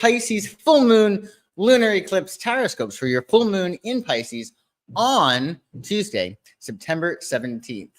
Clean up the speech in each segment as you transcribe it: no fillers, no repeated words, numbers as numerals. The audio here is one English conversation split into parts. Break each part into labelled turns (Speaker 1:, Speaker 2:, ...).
Speaker 1: Pisces full moon lunar eclipse Tarotscopes for your full moon in Pisces on Tuesday, September 17th.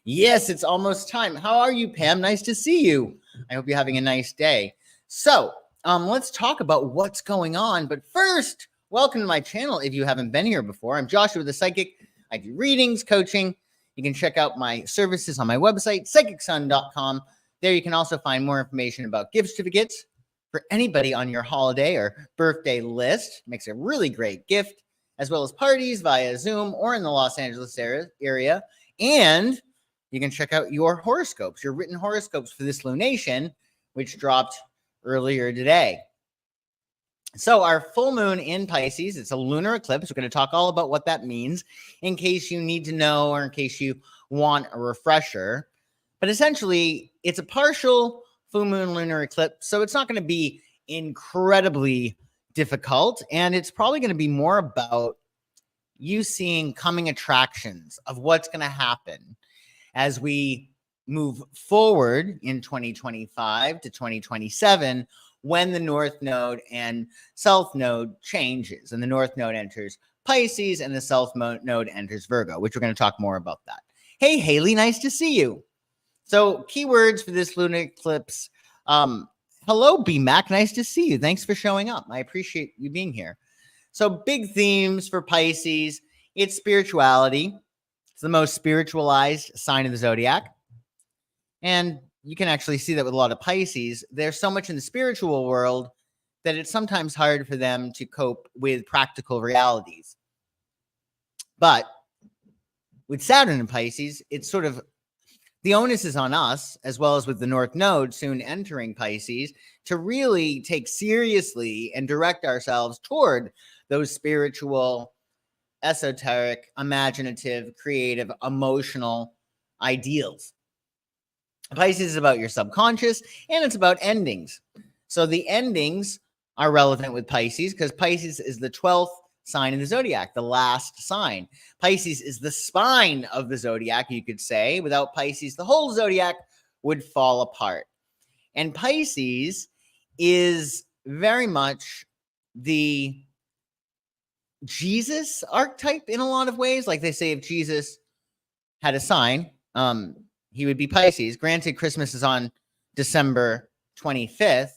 Speaker 1: Yes, it's almost time. How are you, Pam? Nice to see you. I hope you're having a nice day. So let's talk about what's going on. But first, welcome to my channel if you haven't been here before. I'm Joshua the Psychic. I do readings, coaching. You can check out my services on my website, psychicsun.com. There you can also find more information about gift certificates for anybody on your holiday or birthday list. Makes a really great gift, as well as parties via Zoom or in the Los Angeles area. And you can check out your horoscopes, your written horoscopes for this lunation, which dropped earlier today. So our full moon in Pisces, it's a lunar eclipse. We're going to talk all about what that means in case you need to know or in case you want a refresher. But essentially, it's a partial full moon lunar eclipse, so it's not going to be incredibly difficult, and it's probably going to be more about you seeing coming attractions of what's going to happen as we move forward in 2025 to 2027 when the North Node and South Node changes, and the North Node enters Pisces and the South Node enters Virgo, which we're going to talk more about that. Hey, Haley, nice to see you. So keywords for this lunar eclipse. Hello, BMAC. Nice to see you. Thanks for showing up. I appreciate you being here. So big themes for Pisces. It's spirituality. It's the most spiritualized sign of the zodiac. And you can actually see that with a lot of Pisces. There's so much in the spiritual world that it's sometimes hard for them to cope with practical realities. But with Saturn in Pisces, it's sort of the onus is on us, as well as with the North Node soon entering Pisces, to really take seriously and direct ourselves toward those spiritual, esoteric, imaginative, creative, emotional ideals. Pisces is about your subconscious, and it's about endings. So the endings are relevant with Pisces because Pisces is the 12th sign in the zodiac, the last sign. Pisces is the spine of the zodiac, you could say. Without Pisces, the whole zodiac would fall apart. And Pisces is very much the Jesus archetype in a lot of ways. Like they say, if Jesus had a sign, he would be Pisces. Granted, Christmas is on December 25th.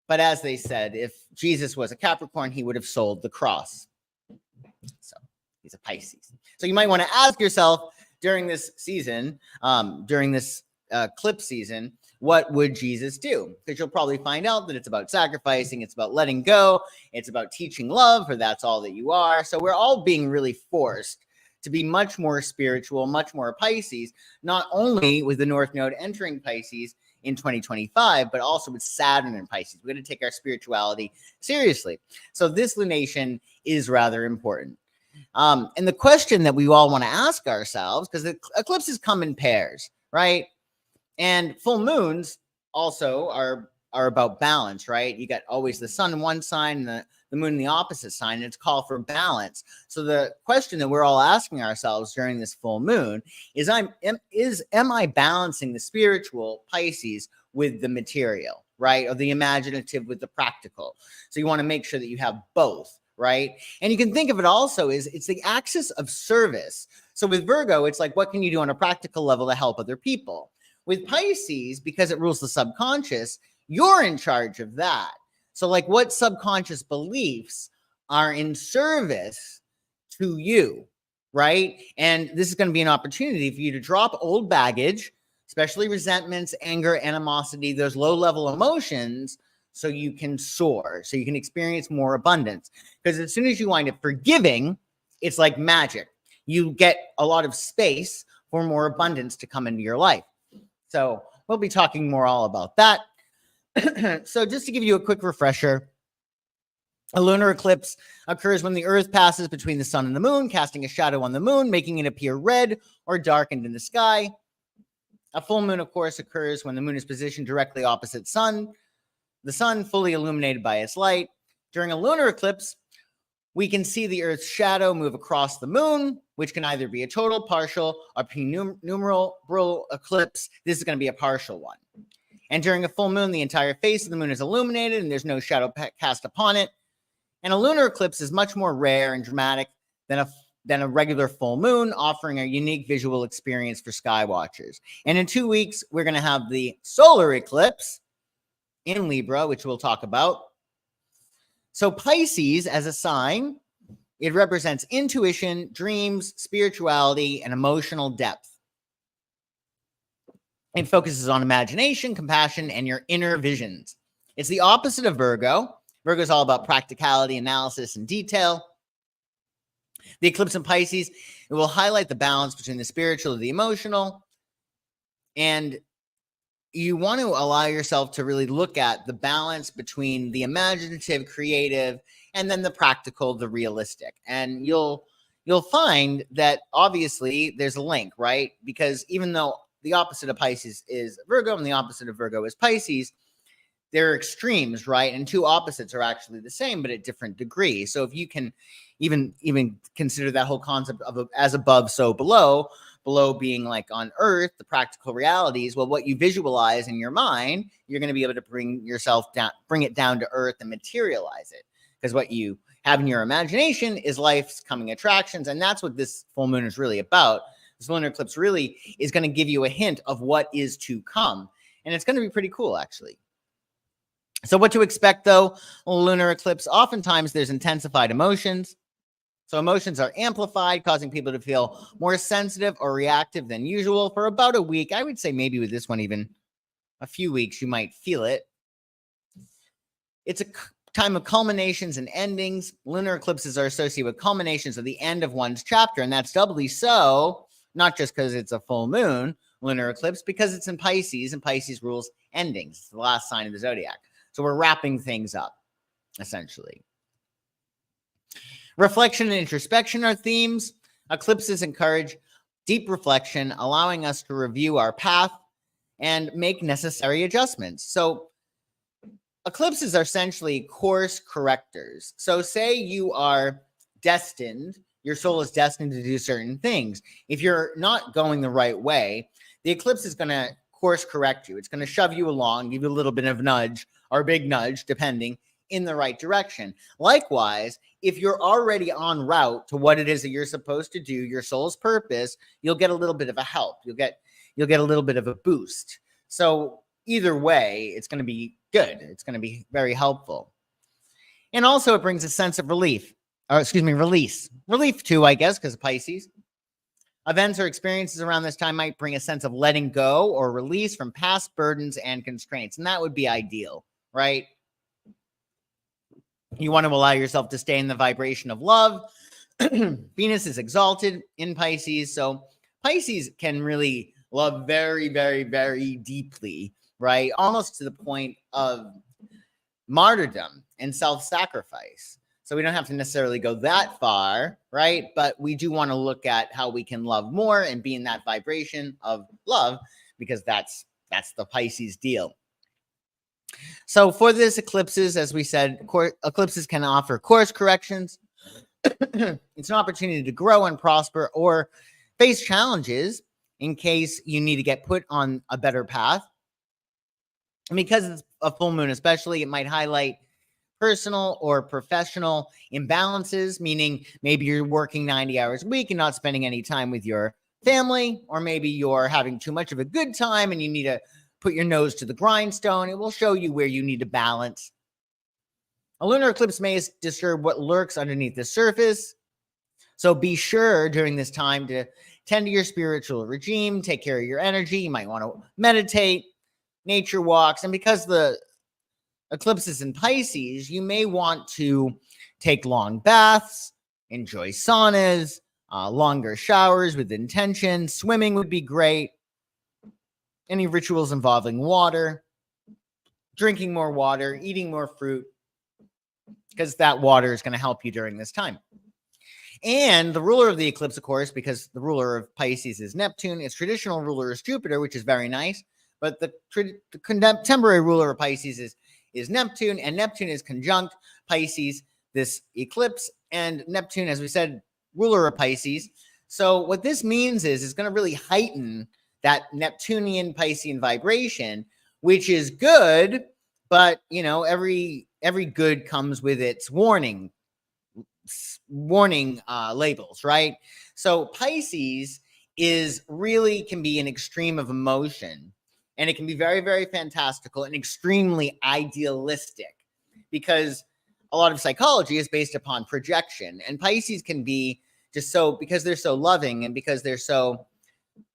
Speaker 1: But as they said, if Jesus was a Capricorn, he would have sold the cross. So he's a Pisces. So you might want to ask yourself during this season, during this eclipse season, what would Jesus do? Because you'll probably find out that it's about sacrificing, it's about letting go, it's about teaching love, for that's all that you are. So we're all being really forced to be much more spiritual, much more Pisces, not only with the North Node entering Pisces in 2025, but also with Saturn in Pisces. We're going to take our spirituality seriously. So this lunation is rather important. And the question that we all want to ask ourselves, because the eclipses come in pairs, right? And full moons also are about balance, right? You got always the sun in one sign and the moon in the opposite sign, and it's called for balance. So the question that we're all asking ourselves during this full moon is, am I balancing the spiritual Pisces with the material, right? Or the imaginative with the practical? So you want to make sure that you have both, right? And you can think of it also as it's the axis of service. So with Virgo, it's like, what can you do on a practical level to help other people? With Pisces, because it rules the subconscious, you're in charge of that. So like, what subconscious beliefs are in service to you, right? And this is going to be an opportunity for you to drop old baggage, especially resentments, anger, animosity, those low-level emotions, so you can soar, so you can experience more abundance. Because as soon as you wind up forgiving, it's like magic. You get a lot of space for more abundance to come into your life. So we'll be talking more all about that. So just to give you a quick refresher, a lunar eclipse occurs when the Earth passes between the sun and the moon, casting a shadow on the moon, making it appear red or darkened in the sky. A full moon, of course, occurs when the moon is positioned directly opposite the sun fully illuminated by its light. During a lunar eclipse, we can see the Earth's shadow move across the moon, which can either be a total, partial, or penumbral eclipse. This is going to be a partial one. And during a full moon, the entire face of the moon is illuminated and there's no shadow cast upon it. And a lunar eclipse is much more rare and dramatic than a regular full moon, offering a unique visual experience for sky watchers. And in 2 weeks, we're going to have the solar eclipse in Libra, which we'll talk about. So Pisces, as a sign, it represents intuition, dreams, spirituality, and emotional depth. It focuses on imagination, compassion, and your inner visions. It's the opposite of Virgo. Virgo is all about practicality, analysis, and detail. The eclipse in Pisces, it will highlight the balance between the spiritual and the emotional. And you want to allow yourself to really look at the balance between the imaginative, creative, and then the practical, the realistic. And you'll find that obviously there's a link, right? Because even though the opposite of Pisces is Virgo and the opposite of Virgo is Pisces, they're extremes, right? And two opposites are actually the same, but at different degrees. So if you can even consider that whole concept of as above, so below being like on Earth, the practical realities, well, what you visualize in your mind, you're going to be able to bring it down to Earth and materialize it. Because what you have in your imagination is life's coming attractions. And that's what this full moon is really about. This lunar eclipse really is going to give you a hint of what is to come. And it's going to be pretty cool, actually. So what to expect, though, lunar eclipse, oftentimes there's intensified emotions. So emotions are amplified, causing people to feel more sensitive or reactive than usual for about a week. I would say maybe with this one, even a few weeks, you might feel it. It's a time of culminations and endings. Lunar eclipses are associated with culminations of the end of one's chapter, and that's doubly so, not just because it's a full moon lunar eclipse, because it's in Pisces, and Pisces rules endings. It's the last sign of the zodiac. So we're wrapping things up, essentially. Reflection and introspection are themes. Eclipses encourage deep reflection, allowing us to review our path and make necessary adjustments. So eclipses are essentially course correctors. So say you are destined, your soul is destined to do certain things. If you're not going the right way, the eclipse is going to course correct you. It's going to shove you along, give you a little bit of nudge or a big nudge, depending, in the right direction. Likewise, if you're already en route to what it is that you're supposed to do, your soul's purpose, you'll get a little bit of a help. You'll get a little bit of a boost. So either way, it's going to be good. It's going to be very helpful. And also it brings a sense of release. Relief too, I guess, because of Pisces. Events or experiences around this time might bring a sense of letting go or release from past burdens and constraints. And that would be ideal, right? You want to allow yourself to stay in the vibration of love. Venus is exalted in Pisces. So Pisces can really love very, very, very deeply, right? Almost to the point of martyrdom and self-sacrifice. So we don't have to necessarily go that far, right? But we do want to look at how we can love more and be in that vibration of love, because that's the Pisces deal. So for this eclipses, as we said, eclipses can offer course corrections. It's an opportunity to grow and prosper or face challenges in case you need to get put on a better path. And because it's a full moon especially, it might highlight personal or professional imbalances, meaning maybe you're working 90 hours a week and not spending any time with your family, or maybe you're having too much of a good time and you need to put your nose to the grindstone. It will show you where you need to balance. A lunar eclipse may disturb what lurks underneath the surface. So be sure during this time to tend to your spiritual regime, take care of your energy. You might want to meditate, nature walks. And because the eclipses in Pisces, you may want to take long baths, enjoy saunas, longer showers with intention. Swimming would be great. Any rituals involving water, drinking more water, eating more fruit, because that water is going to help you during this time. And the ruler of the eclipse, of course, because the ruler of Pisces is Neptune, its traditional ruler is Jupiter, which is very nice. But the contemporary ruler of Pisces is Neptune, and Neptune is conjunct Pisces, this eclipse, and Neptune, as we said, ruler of Pisces. So what this means is it's going to really heighten that Neptunian Piscean vibration, which is good, but you know, every good comes with its warning labels, right? So Pisces is really can be an extreme of emotion, and it can be very, very fantastical and extremely idealistic, because a lot of psychology is based upon projection, and Pisces can be just so, because they're so loving and because they're so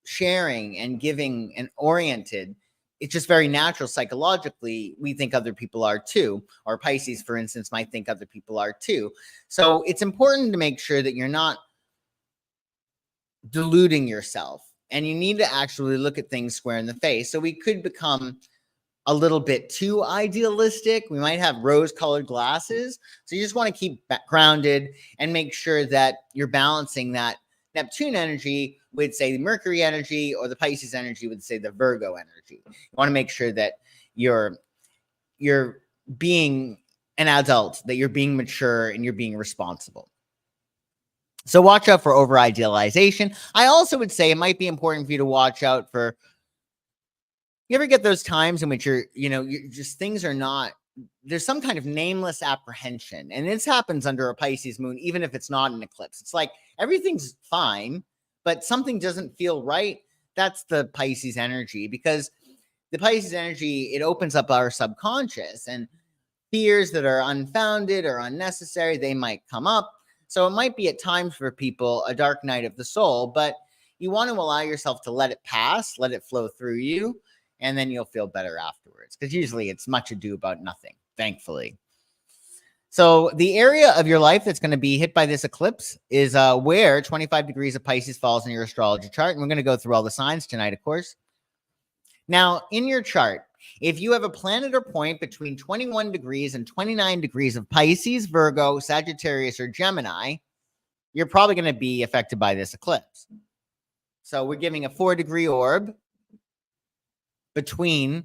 Speaker 1: sharing and giving and oriented, it's just very natural psychologically. We think other people are too, or Pisces, for instance, might think other people are too. So it's important to make sure that you're not deluding yourself, and you need to actually look at things square in the face. So we could become a little bit too idealistic. We might have rose-colored glasses. So you just want to keep grounded and make sure that you're balancing that Neptune energy with, say, the Mercury energy, or the Pisces energy with, say, the Virgo energy. You want to make sure that you're being an adult, that you're being mature, and you're being responsible. So watch out for over-idealization. I also would say it might be important for you to watch out for, you ever get those times in which you're just, things are not, there's some kind of nameless apprehension. And this happens under a Pisces moon, even if it's not an eclipse. It's like everything's fine, but something doesn't feel right. That's the Pisces energy, because the Pisces energy, it opens up our subconscious, and fears that are unfounded or unnecessary, they might come up. So it might be at times for people a dark night of the soul, but you want to allow yourself to let it pass, let it flow through you, and then you'll feel better afterwards, because usually it's much ado about nothing, thankfully. So the area of your life that's going to be hit by this eclipse is where 25 degrees of Pisces falls in your astrology chart. And we're going to go through all the signs tonight, of course. Now, in your chart, if you have a planet or point between 21 degrees and 29 degrees of Pisces, Virgo, Sagittarius, or Gemini, you're probably going to be affected by this eclipse. So we're giving a 4-degree orb between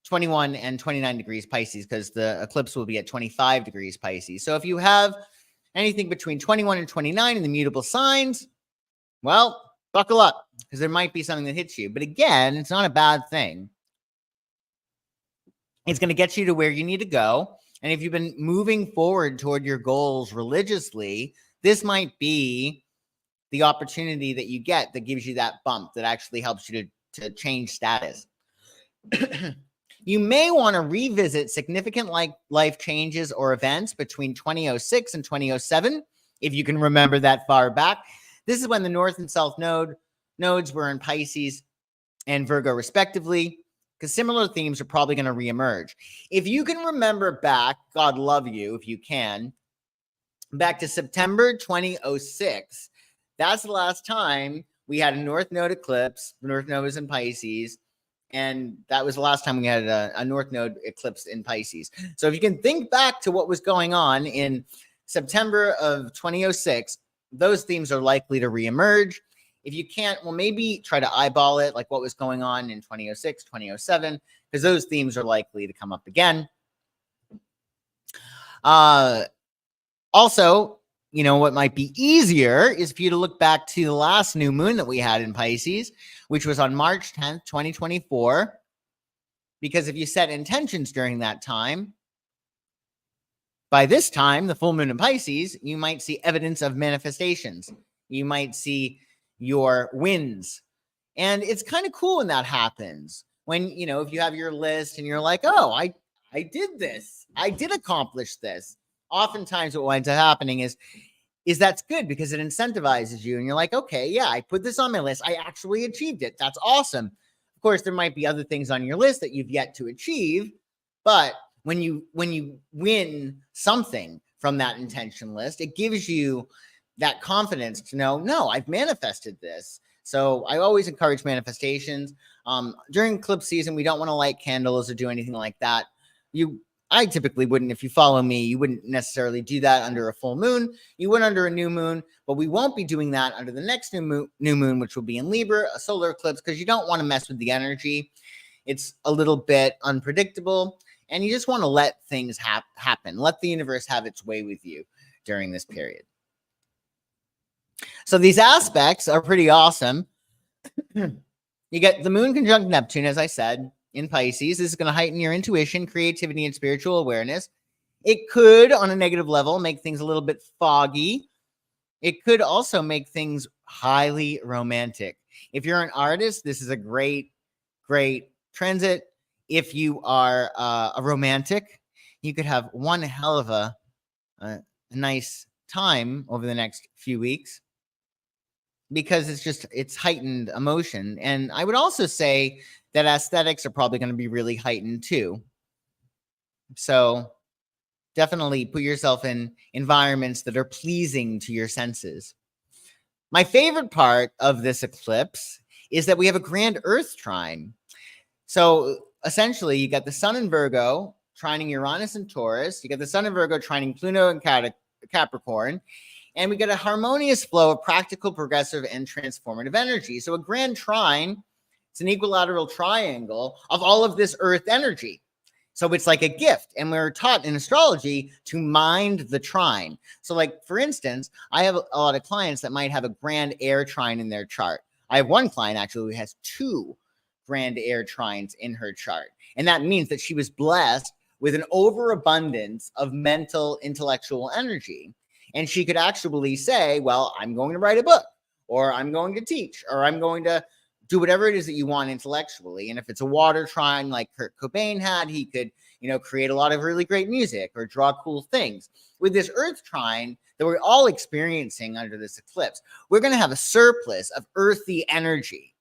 Speaker 1: 21 and 29 degrees Pisces, because the eclipse will be at 25 degrees Pisces. So if you have anything between 21 and 29 in the mutable signs, well, buckle up, because there might be something that hits you. But again, it's not a bad thing. It's going to get you to where you need to go. And if you've been moving forward toward your goals religiously, this might be the opportunity that you get that gives you that bump that actually helps you to change status. You may want to revisit significant life changes or events between 2006 and 2007, if you can remember that far back. This is when the North and South nodes were in Pisces and Virgo, respectively, because similar themes are probably going to reemerge. If you can remember back, God love you if you can, back to September 2006, that's the last time we had a North Node eclipse. The North Node was in Pisces, and that was the last time we had a North Node eclipse in Pisces. So if you can think back to what was going on in September of 2006, those themes are likely to reemerge. If you can't, well, maybe try to eyeball it, like what was going on in 2006, 2007, because those themes are likely to come up again. Also, you know, what might be easier is for you to look back to the last new moon that we had in Pisces, which was on March 10th, 2024. Because if you set intentions during that time, by this time, the full moon in Pisces, you might see evidence of manifestations. You might see your wins. And it's kind of cool when that happens. When, you know, if you have your list and you're like, oh, I did this. I did accomplish this. Oftentimes what winds up happening is that's good, because it incentivizes you, and you're like, okay, yeah, I put this on my list. I actually achieved it. That's awesome. Of course, there might be other things on your list that you've yet to achieve, but when you win something from that intention list, it gives you that confidence to know, no, I've manifested this. So I always encourage manifestations. During eclipse season, we don't want to light candles or do anything like that. I typically wouldn't. If you follow me, you wouldn't necessarily do that under a full moon. You would under a new moon, but we won't be doing that under the next new moon, which will be in Libra, a solar eclipse, because you don't want to mess with the energy. It's a little bit unpredictable, and you just want to let things happen. Let the universe have its way with you during this period. So these aspects are pretty awesome. You get the moon conjunct Neptune, as I said. in Pisces. This is going to heighten your intuition, creativity, and spiritual awareness. It could, on a negative level, make things a little bit foggy. It could also make things highly romantic. If you're an artist, this is a great transit. If you are a romantic, you could have one hell of a nice time over the next few weeks, because it's heightened emotion. And I would also say that aesthetics are probably going to be really heightened too. So definitely put yourself in environments that are pleasing to your senses. My favorite part of this eclipse is that we have a grand Earth trine. So essentially, you got the Sun in Virgo trining Uranus and Taurus. You got the Sun in Virgo trining Pluto and Capricorn. And we get a harmonious flow of practical, progressive, and transformative energy. So a grand trine, it's an equilateral triangle of all of this Earth energy. So it's like a gift. And we're taught in astrology to mind the trine. So like, for instance, I have a lot of clients that might have a grand air trine in their chart. I have one client actually who has 2 grand air trines in her chart. And that means that she was blessed with an overabundance of mental, intellectual energy. And she could actually say, well, I'm going to write a book, or I'm going to teach, or I'm going to do whatever it is that you want intellectually. And if it's a water trine like Kurt Cobain had, he could, create a lot of really great music or draw cool things. With this Earth trine that we're all experiencing under this eclipse, we're going to have a surplus of earthy energy,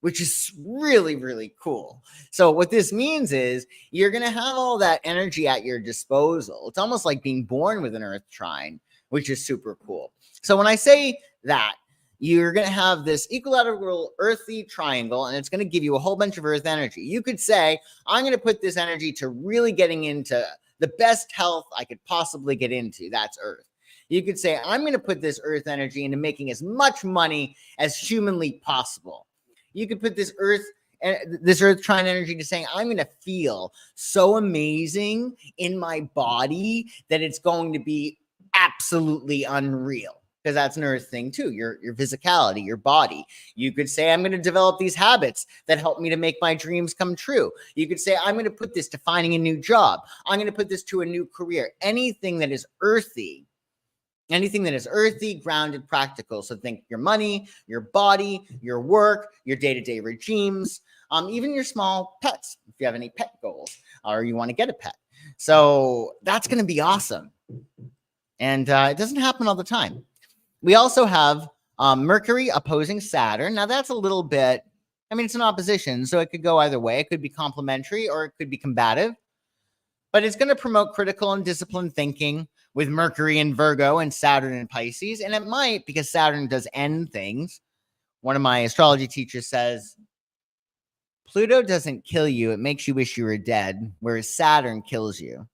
Speaker 1: which is really, really cool. So what this means is you're going to have all that energy at your disposal. It's almost like being born with an Earth trine, which is super cool. So when I say that, you're going to have this equilateral earthy triangle, and it's going to give you a whole bunch of Earth energy. You could say, I'm going to put this energy to really getting into the best health I could possibly get into. That's Earth. You could say, I'm going to put this Earth energy into making as much money as humanly possible. You could put this Earth trine energy to saying, I'm going to feel so amazing in my body that it's going to be absolutely unreal. Because that's an Earth thing too, your physicality, your body. You could say, I'm going to develop these habits that help me to make my dreams come true. You could say, I'm going to put this to finding a new job. I'm going to put this to a new career. Anything that is earthy, grounded, practical. So think your money, your body, your work, your day-to-day regimes, even your small pets, if you have any pet goals or you want to get a pet. So that's going to be awesome. And it doesn't happen all the time. We also have Mercury opposing Saturn. Now that's a little bit, it's an opposition, so it could go either way. It could be complementary or it could be combative. But it's going to promote critical and disciplined thinking with Mercury in Virgo and Saturn in Pisces. And it might, because Saturn does end things. One of my astrology teachers says, Pluto doesn't kill you. It makes you wish you were dead, whereas Saturn kills you.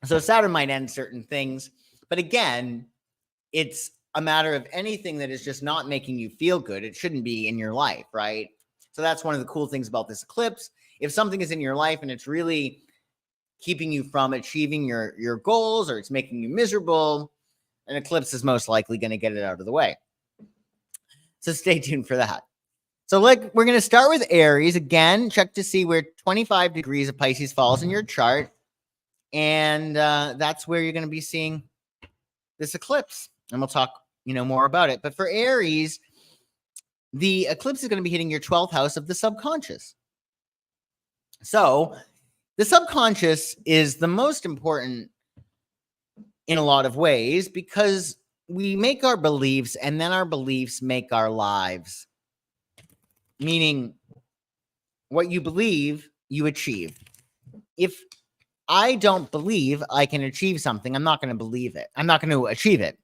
Speaker 1: So Saturn might end certain things. But again, it's a matter of anything that is just not making you feel good. It shouldn't be in your life, right? So that's one of the cool things about this eclipse. If something is in your life and it's really keeping you from achieving your goals, or it's making you miserable, an eclipse is most likely going to get it out of the way. So stay tuned for that. So we're going to start with Aries. Again, check to see where 25 degrees of Pisces falls in your chart. And that's where you're going to be seeing this eclipse, and we'll talk, more about it. But for Aries, the eclipse is going to be hitting your 12th house of the subconscious. So the subconscious is the most important in a lot of ways, because we make our beliefs, and then our beliefs make our lives. Meaning, what you believe, you achieve. If I don't believe I can achieve something, I'm not going to believe it. I'm not going to achieve it.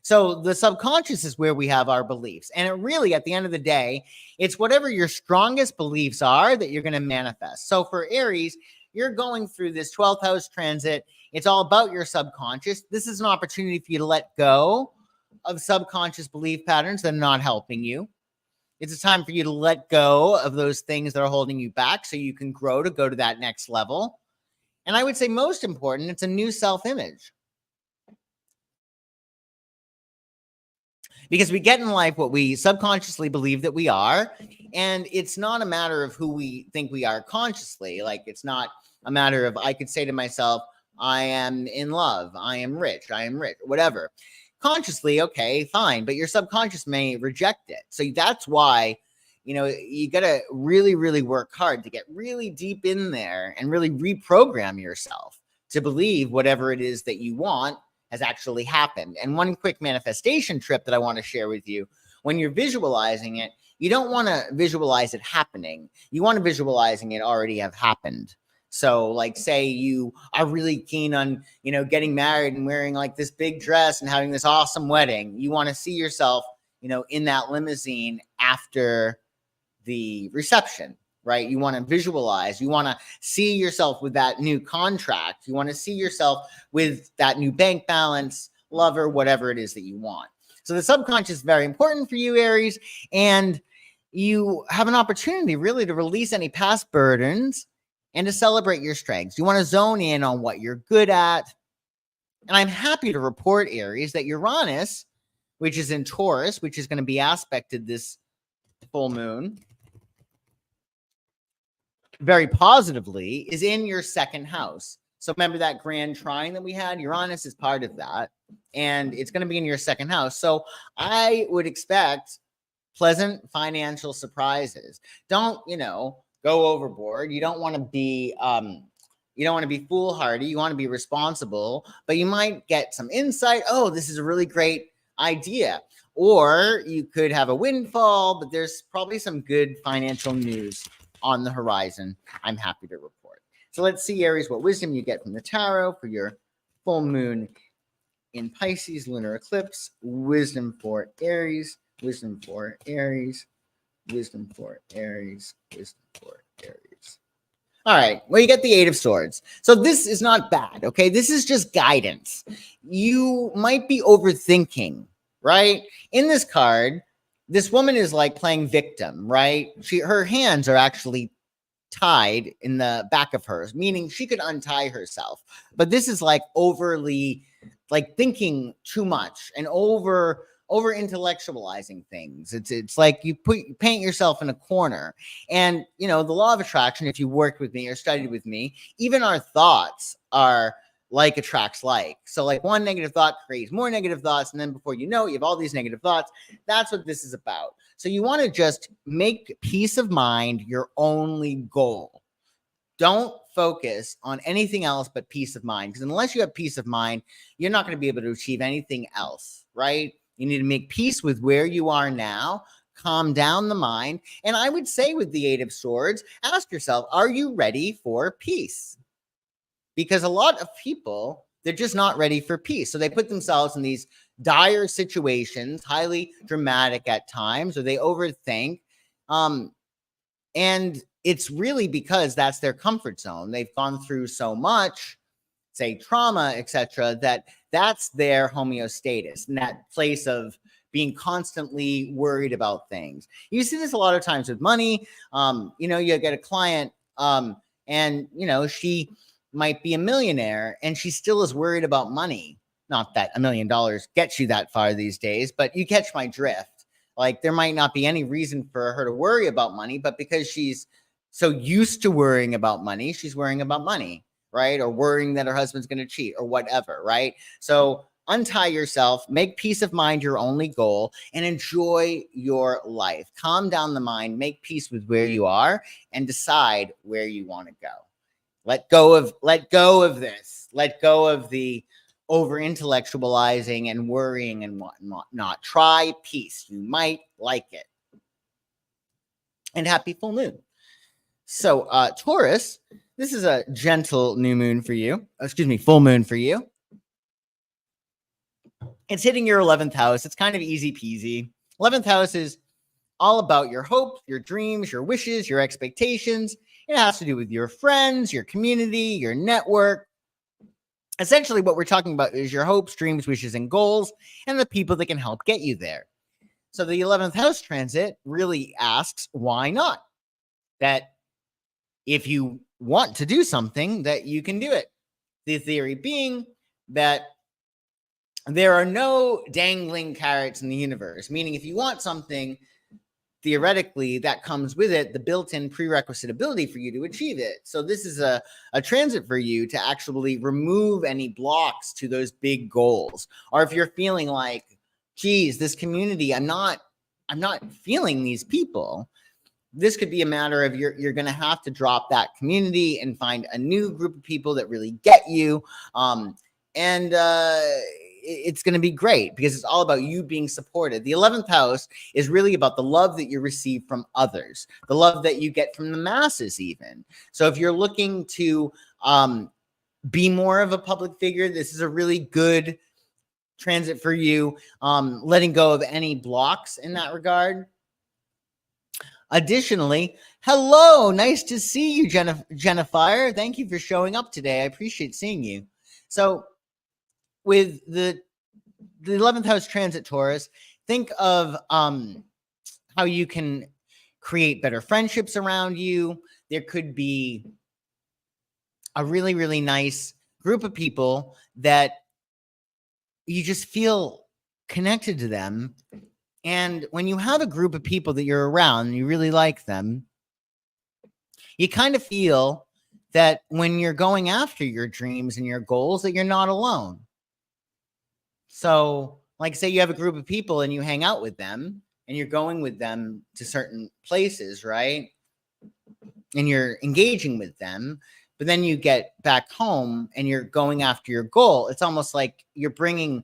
Speaker 1: So the subconscious is where we have our beliefs. And it really, at the end of the day, it's whatever your strongest beliefs are that you're going to manifest. So for Aries, you're going through this 12th house transit. It's all about your subconscious. This is an opportunity for you to let go of subconscious belief patterns that are not helping you. It's a time for you to let go of those things that are holding you back so you can grow to go to that next level. And I would say most important, it's a new self-image. Because we get in life what we subconsciously believe that we are, And it's not a matter of who we think we are consciously. Like, it's not a matter of, I could say to myself, I am in love, I am rich, whatever. Consciously, okay, fine, but your subconscious may reject it. So that's why, you got to really, really work hard to get really deep in there and really reprogram yourself to believe whatever it is that you want has actually happened. And one quick manifestation trip that I want to share with you: when you're visualizing it, you don't want to visualize it happening. You want to visualizing it already have happened. So, like, say you are really keen on, getting married and wearing like this big dress and having this awesome wedding. You want to see yourself, in that limousine after the reception, right? You want to visualize, you want to see yourself with that new contract. You want to see yourself with that new bank balance, lover, whatever it is that you want. So the subconscious is very important for you, Aries, and you have an opportunity really to release any past burdens and to celebrate your strengths. You want to zone in on what you're good at. And I'm happy to report, Aries, that Uranus, which is in Taurus, which is going to be aspected this full moon very positively, is in your second house. So remember that grand trine that we had? Uranus is part of that, and it's going to be in your second house. So I would expect pleasant financial surprises. Don't, go overboard. You don't want to be foolhardy. You want to be responsible, but you might get some insight. Oh, this is a really great idea. Or you could have a windfall, but there's probably some good financial news on the horizon. I'm happy to report. So let's see, Aries, what wisdom you get from the tarot for your full moon in Pisces lunar eclipse. Wisdom for Aries, wisdom for Aries, wisdom for Aries, wisdom for Aries. All right, well, you get the Eight of Swords. So this is not bad, okay? This is just guidance. You might be overthinking, right? In this card, this woman is like playing victim, right? Her hands are actually tied in the back of hers, meaning she could untie herself. But this is like overly, like, thinking too much and over intellectualizing things. It's like you paint yourself in a corner. And the law of attraction, if you worked with me or studied with me, even our thoughts are like attracts like. So like one negative thought creates more negative thoughts, and then before you know it, you have all these negative thoughts. That's what this is about. So you want to just make peace of mind your only goal. Don't focus on anything else but peace of mind, because unless you have peace of mind, you're not going to be able to achieve anything else, right? You need to make peace with where you are now, calm down the mind. And I would say with the Eight of Swords, ask yourself, are you ready for peace? Because a lot of people, they're just not ready for peace. So they put themselves in these dire situations, highly dramatic at times, or they overthink. And it's really because that's their comfort zone. They've gone through so much, say trauma, etc., that's their homeostasis, and that place of being constantly worried about things. You see this a lot of times with money. You get a client, and she might be a millionaire and she still is worried about money. Not that $1 million gets you that far these days, but you catch my drift. Like, there might not be any reason for her to worry about money, but because she's so used to worrying about money, she's worrying about money, right? Or worrying that her husband's going to cheat or whatever, right? So untie yourself, make peace of mind your only goal, and enjoy your life. Calm down the mind, make peace with where you are, and decide where you want to go. Let go of this. Let go of the over intellectualizing and worrying and whatnot. Try peace. You might like it. And happy full moon. So, Taurus, this is a gentle new moon for you. Full moon for you. It's hitting your 11th house. It's kind of easy peasy. 11th house is all about your hopes, your dreams, your wishes, your expectations. It has to do with your friends, your community, your network. Essentially, what we're talking about is your hopes, dreams, wishes, and goals, and the people that can help get you there. So the 11th house transit really asks, why not? That if you want to do something, that you can do it. The theory being that there are no dangling carrots in the universe, meaning if you want something, theoretically, that comes with it the built-in prerequisite ability for you to achieve it. So this is a transit for you to actually remove any blocks to those big goals. Or if you're feeling like, geez, this community, I'm not feeling these people, this could be a matter of you're going to have to drop that community and find a new group of people that really get you. It's going to be great because it's all about you being supported. The 11th house is really about the love that you receive from others, the love that you get from the masses even. So if you're looking to be more of a public figure, this is a really good transit for you, letting go of any blocks in that regard. Additionally, hello, nice to see you, Jennifer. Thank you for showing up today. I appreciate seeing you. So with the 11th house transit Taurus, think of how you can create better friendships around you. There could be a really, really nice group of people that you just feel connected to them. And when you have a group of people that you're around and you really like them, you kind of feel that when you're going after your dreams and your goals, that you're not alone. So, like, say you have a group of people and you hang out with them and you're going with them to certain places, right? And you're engaging with them, but then you get back home and you're going after your goal. It's almost like you're bringing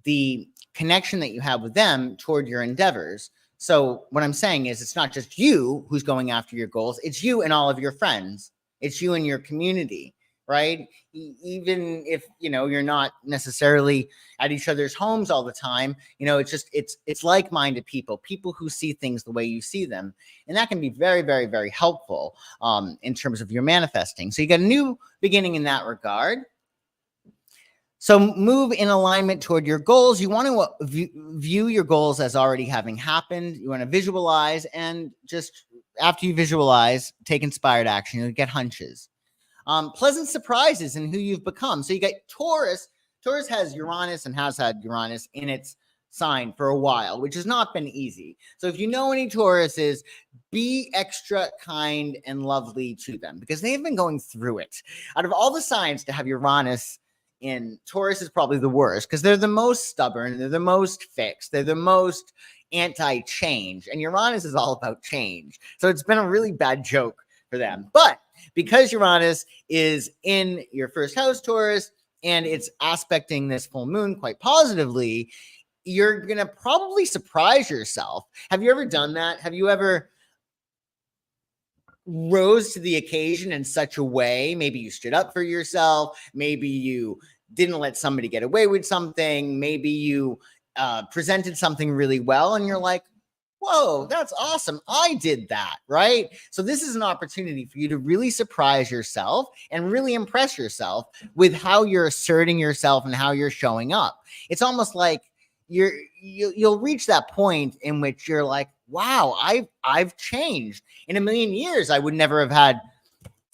Speaker 1: the connection that you have with them toward your endeavors. So what I'm saying is it's not just you who's going after your goals. It's you and all of your friends. It's you and your community, right? Even if, you're not necessarily at each other's homes all the time, it's just, it's like-minded people who see things the way you see them. And that can be very, very, very helpful in terms of your manifesting. So you got a new beginning in that regard. So move in alignment toward your goals. You want to view your goals as already having happened. You want to visualize, and just after you visualize, take inspired action. You'll get hunches. Pleasant surprises in who you've become. So you got Taurus. Taurus has Uranus and has had Uranus in its sign for a while, which has not been easy. So if you know any Tauruses, be extra kind and lovely to them because they've been going through it. Out of all the signs to have Uranus in, Taurus is probably the worst because they're the most stubborn, they're the most fixed, they're the most anti-change, and Uranus is all about change. So it's been a really bad joke for them. But because Uranus is in your first house, Taurus, and it's aspecting this full moon quite positively, you're going to probably surprise yourself. Have you ever done that? Have you ever rose to the occasion in such a way? Maybe you stood up for yourself. Maybe you didn't let somebody get away with something. Maybe you presented something really well and you're like, whoa, that's awesome. I did that, right? So this is an opportunity for you to really surprise yourself and really impress yourself with how you're asserting yourself and how you're showing up. It's almost like you'll reach that point in which you're like, wow, I've changed. In a million years, I would never have had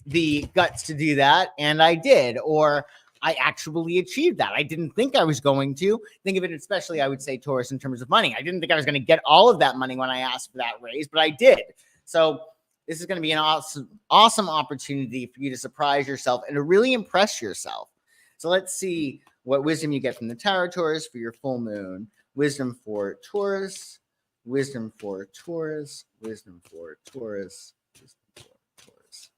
Speaker 1: the guts to do that, and I did. Or I actually achieved that. I didn't think I was going to. Think of it, especially, I would say, Taurus, in terms of money. I didn't think I was going to get all of that money when I asked for that raise, but I did. So this is going to be an awesome opportunity for you to surprise yourself and to really impress yourself. So let's see what wisdom you get from the Tarot, Taurus, for your full moon. Wisdom for Taurus. Wisdom for Taurus. Wisdom for Taurus. Wisdom for Taurus.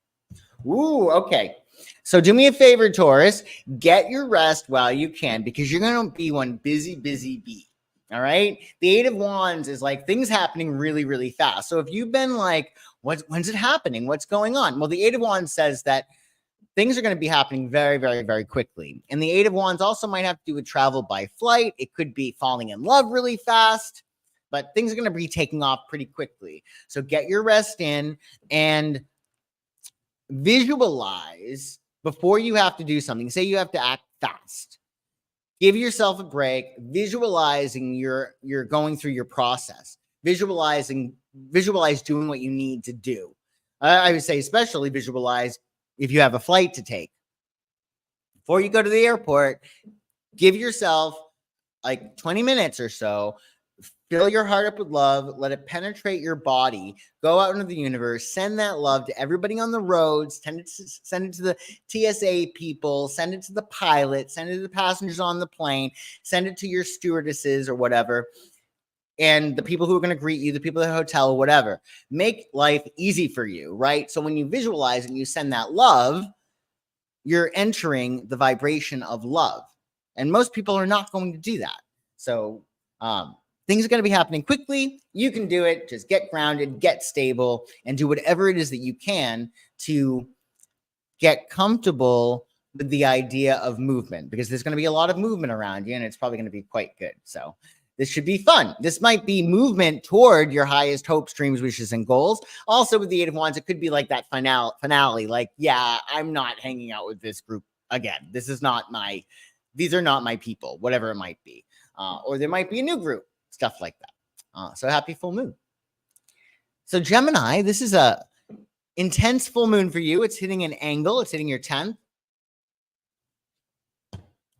Speaker 1: Ooh, okay. So do me a favor, Taurus. Get your rest while you can because you're going to be one busy bee. All right? The Eight of Wands is like things happening really, really fast. So if you've been like, when's it happening? What's going on? Well, the Eight of Wands says that things are going to be happening very, very, very quickly. And the Eight of Wands also might have to do with travel by flight. It could be falling in love really fast, but things are going to be taking off pretty quickly. So get your rest in and visualize before you have to do something. Say you have to act fast. Give yourself a break, visualizing you're going through your process. Visualize doing what you need to do. I would say especially visualize if you have a flight to take. Before you go to the airport, give yourself like 20 minutes or so. Fill your heart up with love. Let it penetrate your body. Go out into the universe. Send that love to everybody on the roads. Send it to the TSA people. Send it to the pilot. Send it to the passengers on the plane. Send it to your stewardesses or whatever. And the people who are going to greet you, the people at the hotel, whatever. Make life easy for you, right? So when you visualize and you send that love, you're entering the vibration of love. And most people are not going to do that. So, things are going to be happening quickly. You can do it. Just get grounded, get stable, and do whatever it is that you can to get comfortable with the idea of movement, because there's going to be a lot of movement around you, and it's probably going to be quite good. So this should be fun. This might be movement toward your highest hopes, dreams, wishes, and goals. Also, with the Eight of Wands, it could be like that finale. Like, yeah, I'm not hanging out with this group again. These are not my people, whatever it might be. Or there might be a new group. Stuff like that. So happy full moon. So Gemini, this is a intense full moon for you. It's hitting an angle. It's hitting your 10th.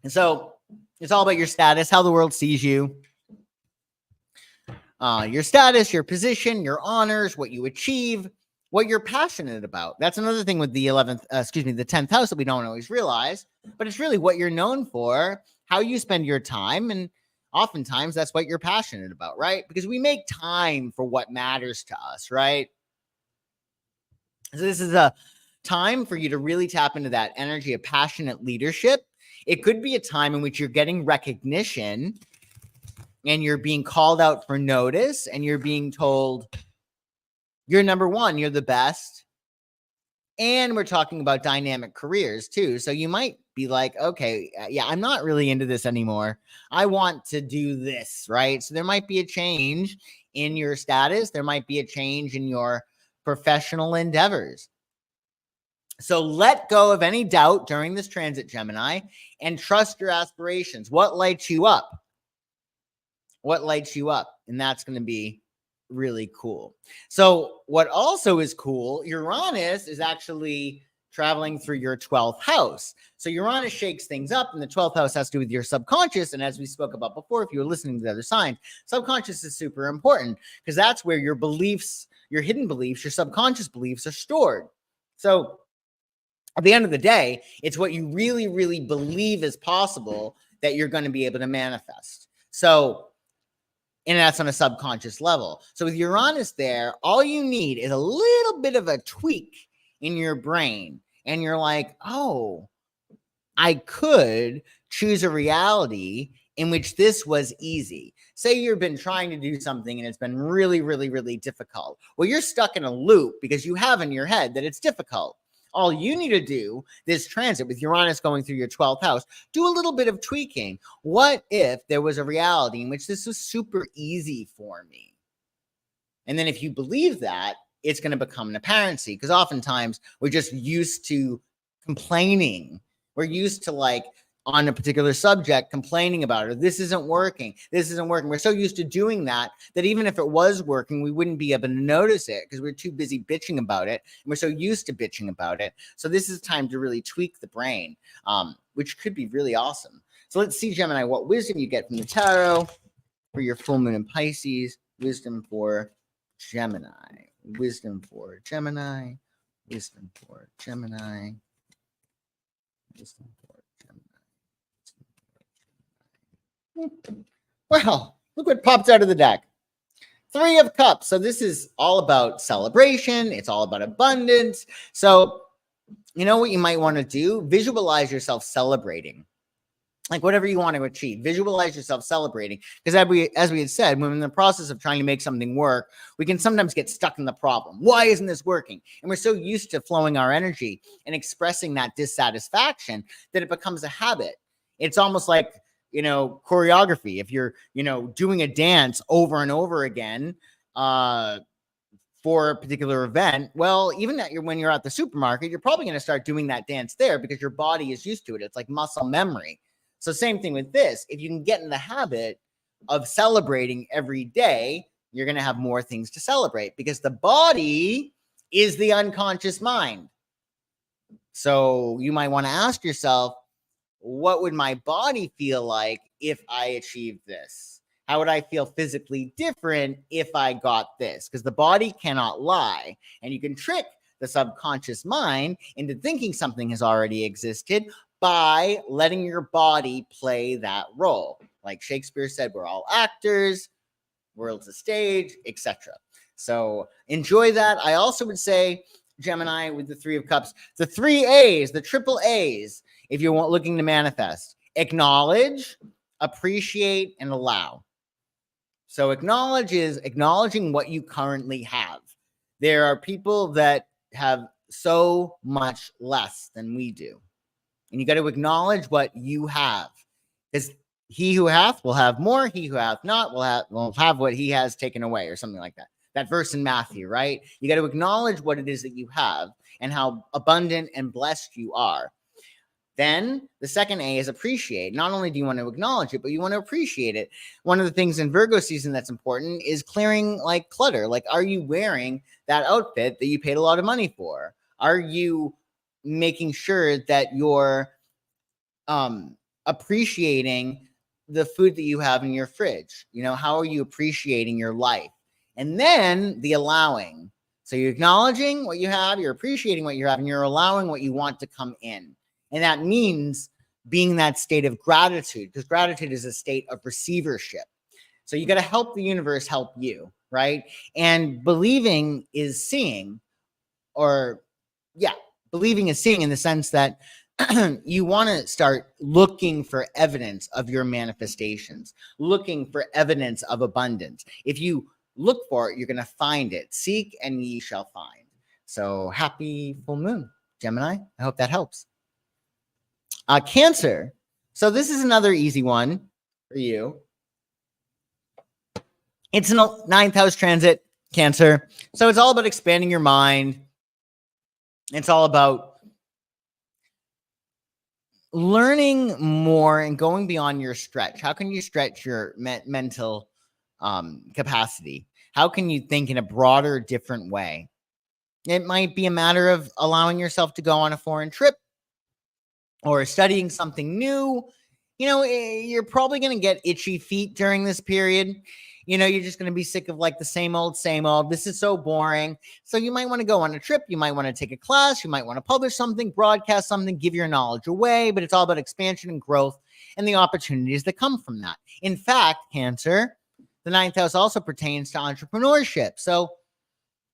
Speaker 1: And so it's all about your status, how the world sees you. Your status, your position, your honors, what you achieve, what you're passionate about. That's another thing with the 10th house that we don't always realize, but it's really what you're known for, how you spend your time, and oftentimes that's what you're passionate about, right? Because we make time for what matters to us, right? So this is a time for you to really tap into that energy of passionate leadership. It could be a time in which you're getting recognition and you're being called out for notice and you're being told you're number one, you're the best. And we're talking about dynamic careers too. So you might be like, okay, yeah, I'm not really into this anymore. I want to do this, right? So there might be a change in your status. There might be a change in your professional endeavors. So let go of any doubt during this transit, Gemini, and trust your aspirations. What lights you up? What lights you up? And that's going to be really cool. So what also is cool, Uranus is actually traveling through your 12th house. So Uranus shakes things up, and the 12th house has to do with your subconscious. And as we spoke about before, if you were listening to the other sign, subconscious is super important because that's where your beliefs, your hidden beliefs, your subconscious beliefs are stored. So at the end of the day, it's what you really, really believe is possible that you're going to be able to manifest. So, and that's on a subconscious level. So with Uranus there, all you need is a little bit of a tweak in your brain. And you're like, oh, I could choose a reality in which this was easy. Say you've been trying to do something and it's been really, really, really difficult. Well, you're stuck in a loop because you have in your head that it's difficult. All you need to do this transit with Uranus going through your 12th house, do a little bit of tweaking. What if there was a reality in which this was super easy for me? And then if you believe that, it's going to become an apparency, because oftentimes we're just used to complaining. We're used to, like, on a particular subject, complaining about it. This isn't working. This isn't working. We're so used to doing that even if it was working, we wouldn't be able to notice it because we're too busy bitching about it. And we're so used to bitching about it. So this is time to really tweak the brain, which could be really awesome. So let's see, Gemini, what wisdom you get from the tarot for your full moon in Pisces. Wisdom for Gemini. Wisdom for Gemini. Wisdom for Gemini. Wisdom for Gemini. Well, look what popped out of the deck. 3 of Cups. So this is all about celebration. It's all about abundance. So you know what you might want to do? Visualize yourself celebrating. Like whatever you want to achieve, visualize yourself celebrating. Because as we had said, when we're in the process of trying to make something work, we can sometimes get stuck in the problem. Why isn't this working? And we're so used to flowing our energy and expressing that dissatisfaction that it becomes a habit. It's almost like, choreography. If you're, doing a dance over and over again, for a particular event, well, even when you're at the supermarket, you're probably going to start doing that dance there because your body is used to it. It's like muscle memory. So same thing with this. If you can get in the habit of celebrating every day, you're going to have more things to celebrate because the body is the unconscious mind. So you might want to ask yourself, what would my body feel like if I achieved this? How would I feel physically different if I got this? Because the body cannot lie. And you can trick the subconscious mind into thinking something has already existed by letting your body play that role. Like Shakespeare said, we're all actors, world's a stage, etc. So enjoy that. I also would say, Gemini, with the Three of Cups, the 3 A's, the triple A's, if you're looking to manifest: acknowledge, appreciate, and allow. So acknowledge is acknowledging what you currently have. There are people that have so much less than we do. And you got to acknowledge what you have. Because he who hath will have more. He who hath not will have what he has taken away, or something like that. That verse in Matthew, right? You got to acknowledge what it is that you have and how abundant and blessed you are. Then the second A is appreciate. Not only do you want to acknowledge it, but you want to appreciate it. One of the things in Virgo season that's important is clearing like clutter. Like, are you wearing that outfit that you paid a lot of money for? Are you making sure that you're appreciating the food that you have in your fridge? You know, how are you appreciating your life? And then the allowing. So you're acknowledging what you have, you're appreciating what you have, and you're allowing what you want to come in. And that means being that state of gratitude, because gratitude is a state of receivership. So you got to help the universe help you, right? And believing is seeing, believing is seeing in the sense that you want to start looking for evidence of your manifestations, looking for evidence of abundance. If you look for it, you're going to find it. Seek and ye shall find. So happy full moon, Gemini. I hope that helps. Cancer. So this is another easy one for you. It's an 9th house transit, Cancer. So it's all about expanding your mind. It's all about learning more and going beyond your stretch. How can you stretch your mental capacity? How can you think in a broader, different way? It might be a matter of allowing yourself to go on a foreign trip or studying something new. You know, you're probably going to get itchy feet during this period. You know, you're just going to be sick of like the same old, same old. This is so boring. So you might want to go on a trip. You might want to take a class. You might want to publish something, broadcast something, give your knowledge away. But it's all about expansion and growth and the opportunities that come from that. In fact, Cancer, the 9th house also pertains to entrepreneurship. So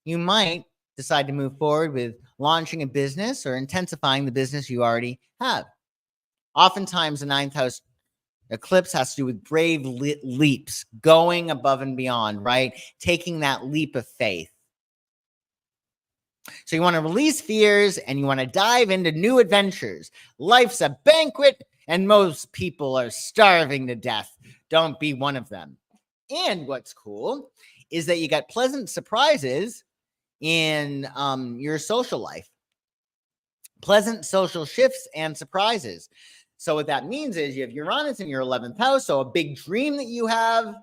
Speaker 1: you might decide to move forward with launching a business or intensifying the business you already have. Oftentimes, the 9th house eclipse has to do with brave leaps, going above and beyond, right? Taking that leap of faith. So you want to release fears and you want to dive into new adventures. Life's a banquet and most people are starving to death. Don't be one of them. And what's cool is that you got pleasant surprises in your social life. Pleasant social shifts and surprises. So what that means is you have Uranus in your 11th house. So a big dream that you have,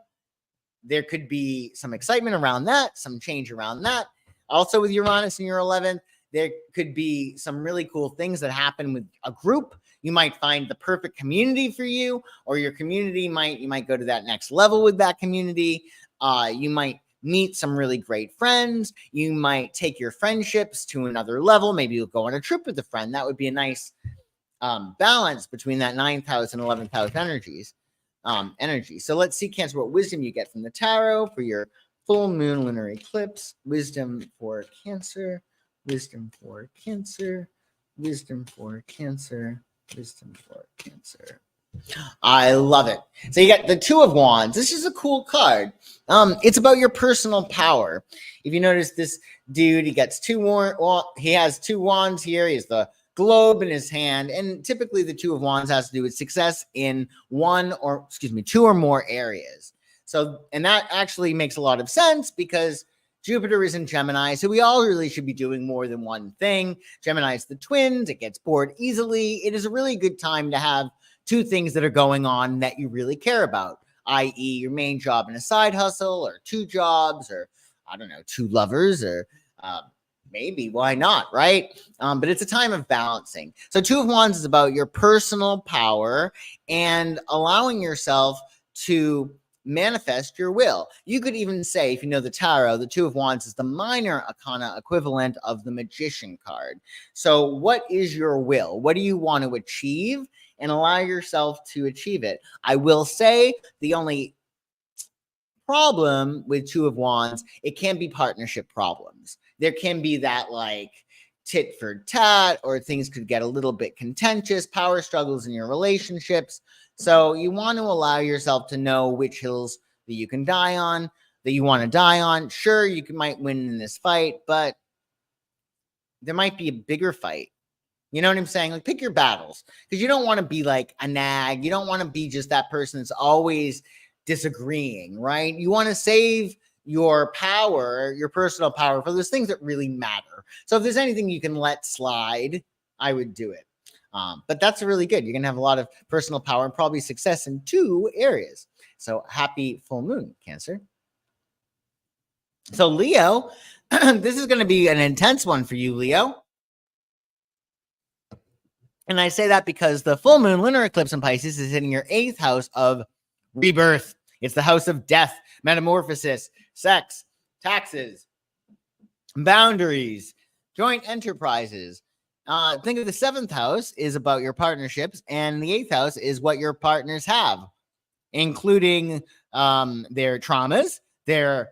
Speaker 1: there could be some excitement around that, some change around that. Also with Uranus in your 11th, there could be some really cool things that happen with a group. You might find the perfect community for you, or your community you might go to that next level with that community. You might meet some really great friends. You might take your friendships to another level. Maybe you'll go on a trip with a friend. That would be a nice balance between that 9th house and 11th house energy. So let's see, Cancer, what wisdom you get from the tarot for your full moon lunar eclipse. Wisdom for Cancer, wisdom for Cancer, wisdom for Cancer, wisdom for Cancer. I love it. So you got the 2 of Wands. This is a cool card. It's about your personal power. If you notice this dude, he has 2 wands here. He has the globe in his hand. And typically the 2 of Wands has to do with success in 2 or more areas. So, and that actually makes a lot of sense because Jupiter is in Gemini. So we all really should be doing more than one thing. Gemini is the twins. It gets bored easily. It is a really good time to have 2 things that are going on that you really care about, i.e. your main job and a side hustle, or 2 jobs, or I don't know, 2 lovers, or maybe why not, right? But it's a time of balancing. So 2 of Wands is about your personal power and allowing yourself to manifest your will. You could even say, if you know the tarot, the Two of Wands is the minor arcana equivalent of the Magician card. So what is your will? What do you want to achieve? And allow yourself to achieve it. I will say the only problem with Two of Wands, it can be partnership problems. There can be that like tit for tat, or things could get a little bit contentious, power struggles in your relationships. So you want to allow yourself to know which hills that you can die on, that you want to die on. Sure, you might win in this fight, but there might be a bigger fight. You know what I'm saying? Like, pick your battles, because you don't want to be like a nag. You don't want to be just that person that's always disagreeing, right? You want to save your power, your personal power, for those things that really matter. So if there's anything you can let slide, I would do it. But that's really good. You're going to have a lot of personal power and probably success in 2 areas. So happy full moon, Cancer. So Leo, this is going to be an intense one for you, Leo. And I say that because the full moon lunar eclipse in Pisces is in your 8th house of rebirth. It's the house of death, metamorphosis, sex, taxes, boundaries, joint enterprises. Think of the 7th house is about your partnerships, and the 8th house is what your partners have, including their traumas, their